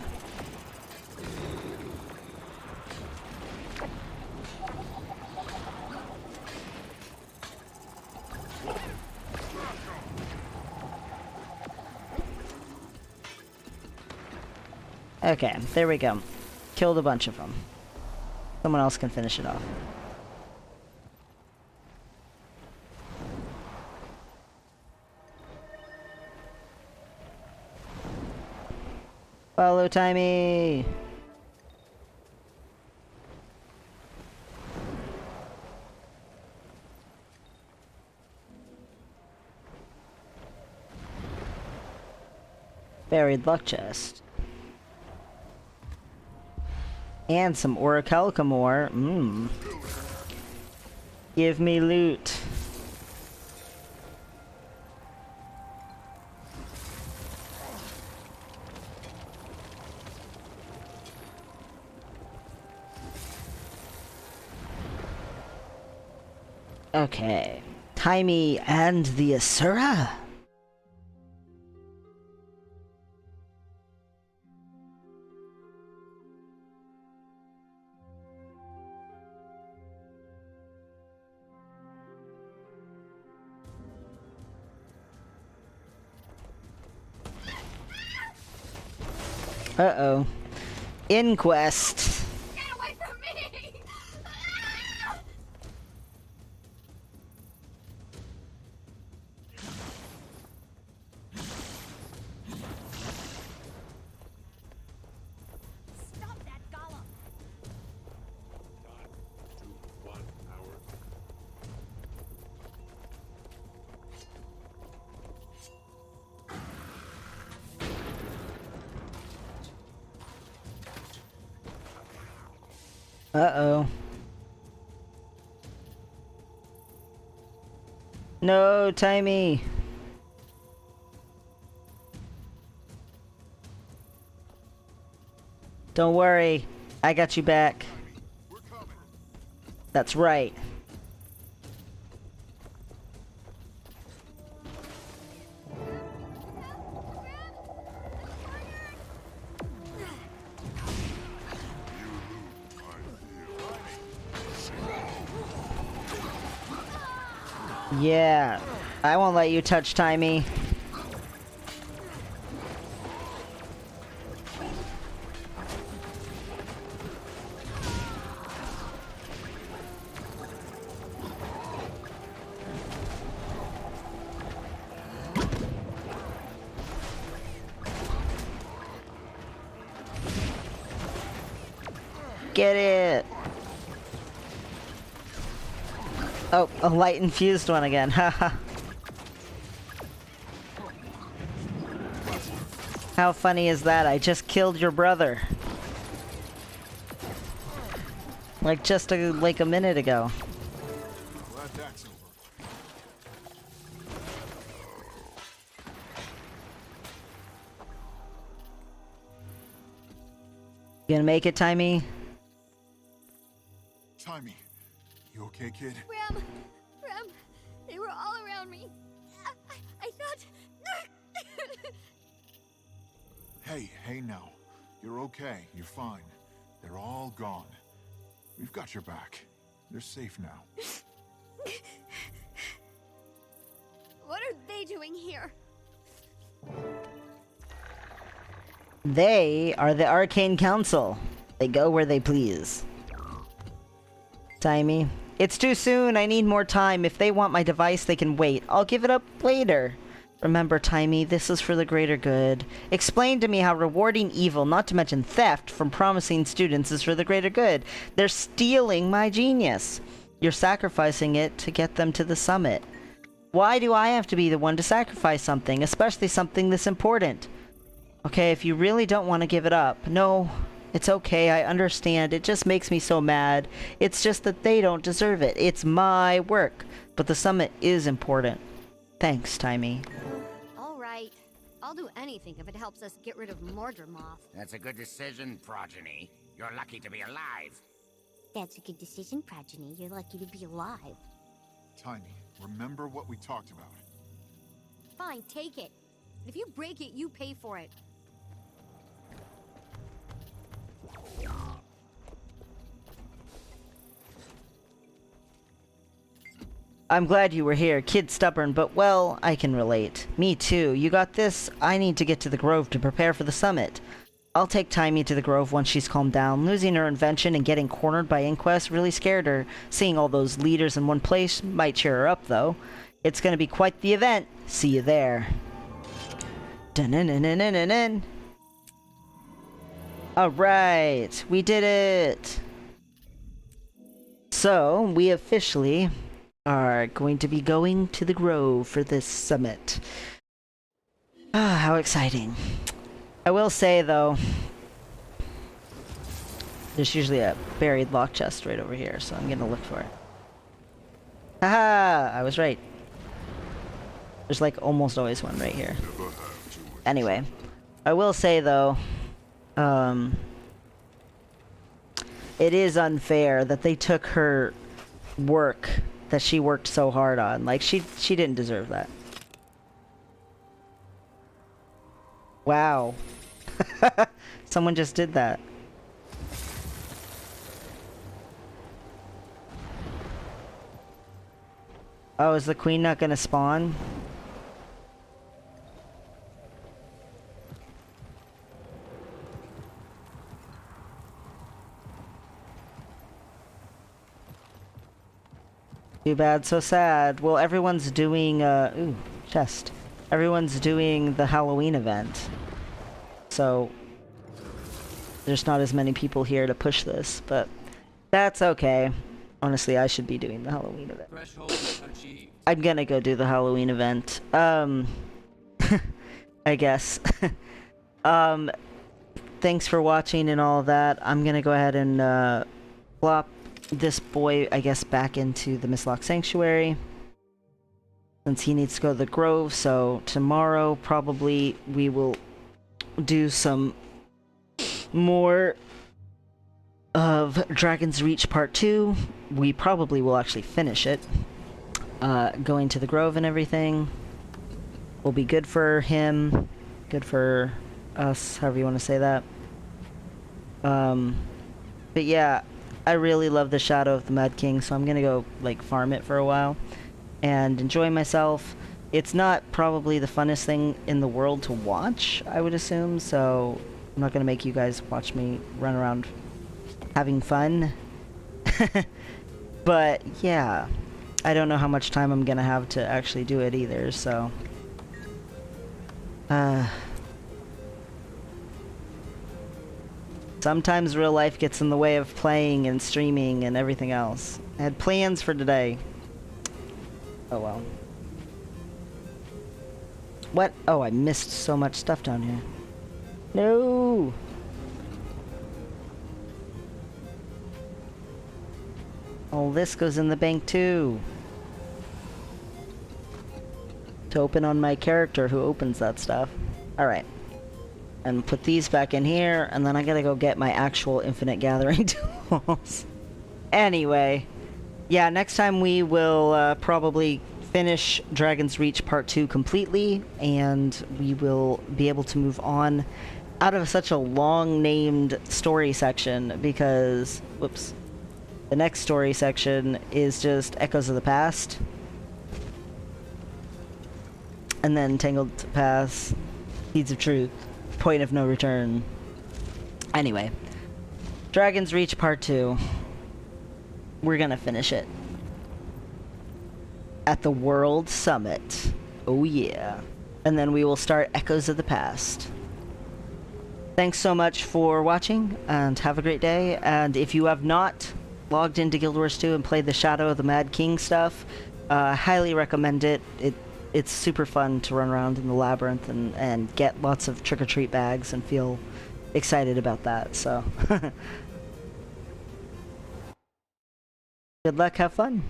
Okay, there we go. Killed a bunch of them. Someone else can finish it off. Follow Timey! Buried luck chest. And some orichalcum ore. Mmm. Give me loot. Okay. Timey and the Asura? Uh-oh. Inquest. Get away from me! Stop that golem! Uh-oh. No, Timey. Don't worry. I got you back. That's right. Yeah. I won't let you touch Timey. Get it! Oh, a light infused one again, haha. How funny is that? I just killed your brother. Like just a minute ago. Glad that's over. You gonna make it, Timey? Timey, you okay, kid? Ram! Ram! They were all around me. I thought... Hey now. You're okay. You're fine. They're all gone. We've got your back. They're safe now. What are they doing here? They are the Arcane Council. They go where they please. Timey. It's too soon. I need more time. If they want my device, they can wait. I'll give it up later. Remember, Timey, this is for the greater good. Explain to me how rewarding evil, not to mention theft, from promising students is for the greater good. They're stealing my genius. You're sacrificing it to get them to the summit. Why do I have to be the one to sacrifice something, especially something this important? Okay, if you really don't want to give it up, no, it's okay, I understand. It just makes me so mad. It's just that they don't deserve it. It's my work. But the summit is important. Thanks, Timey. All right. I'll do anything if it helps us get rid of Mordremoth. That's a good decision, Progeny. You're lucky to be alive. That's a good decision, Progeny. You're lucky to be alive. Timey, remember what we talked about. Fine, take it. If you break it, you pay for it. I'm glad you were here. Kid stubborn, but well, I can relate. Me too. You got this? I need to get to the Grove to prepare for the summit. I'll take Timey to the Grove once she's calmed down. Losing her invention and getting cornered by Inquest really scared her. Seeing all those leaders in one place might cheer her up, though. It's gonna be quite the event. See you there. Dun-dun-dun-dun-dun-dun. Alright, we did it! So, we officially are going to be going to the Grove for this summit. Ah, how exciting. I will say, though, there's usually a buried lock chest right over here, so I'm gonna look for it. Haha! I was right. There's like almost always one right here. Anyway, I will say, though, it is unfair that they took her work that she worked so hard on. Like, she didn't deserve that. Wow. Someone just did that. Oh, is the queen not gonna spawn? Too bad, so sad. Well, everyone's doing, ooh, chest. Everyone's doing the Halloween event. So, there's not as many people here to push this, but that's okay. Honestly, I should be doing the Halloween event. I'm gonna go do the Halloween event. I guess. Thanks for watching and all that. I'm gonna go ahead and, flop this boy, I guess, back into the Mistlock Sanctuary. Since he needs to go to the Grove, so tomorrow probably we will do some more of Dragon's Reach Part 2. We probably will actually finish it. Going to the Grove and everything will be good for him, good for us, however you want to say that. But yeah, I really love the Shadow of the Mad King, so I'm gonna go, like, farm it for a while. and enjoy myself. It's not probably the funnest thing in the world to watch, I would assume, so I'm not going to make you guys watch me run around having fun. But yeah, I don't know how much time I'm going to have to actually do it either, so... Sometimes real life gets in the way of playing and streaming and everything else. I had plans for today. Oh well. What? Oh, I missed so much stuff down here. No! Oh, this goes in the bank too. To open on my character who opens that stuff. Alright. And put these back in here, and then I gotta go get my actual infinite gathering tools. Anyway. Yeah, next time we will probably finish Dragon's Reach Part 2 completely, and we will be able to move on out of such a long-named story section, because... Whoops. The next story section is just Echoes of the Past. And then Tangled Paths, Seeds of Truth, Point of No Return. Anyway. Dragon's Reach Part 2. We're gonna finish it. At the World Summit. Oh yeah. And then we will start Echoes of the Past. Thanks so much for watching, and have a great day. And if you have not logged into Guild Wars 2 and played the Shadow of the Mad King stuff, highly recommend it. It's super fun to run around in the labyrinth and get lots of trick-or-treat bags and feel excited about that, so. Good luck, have fun.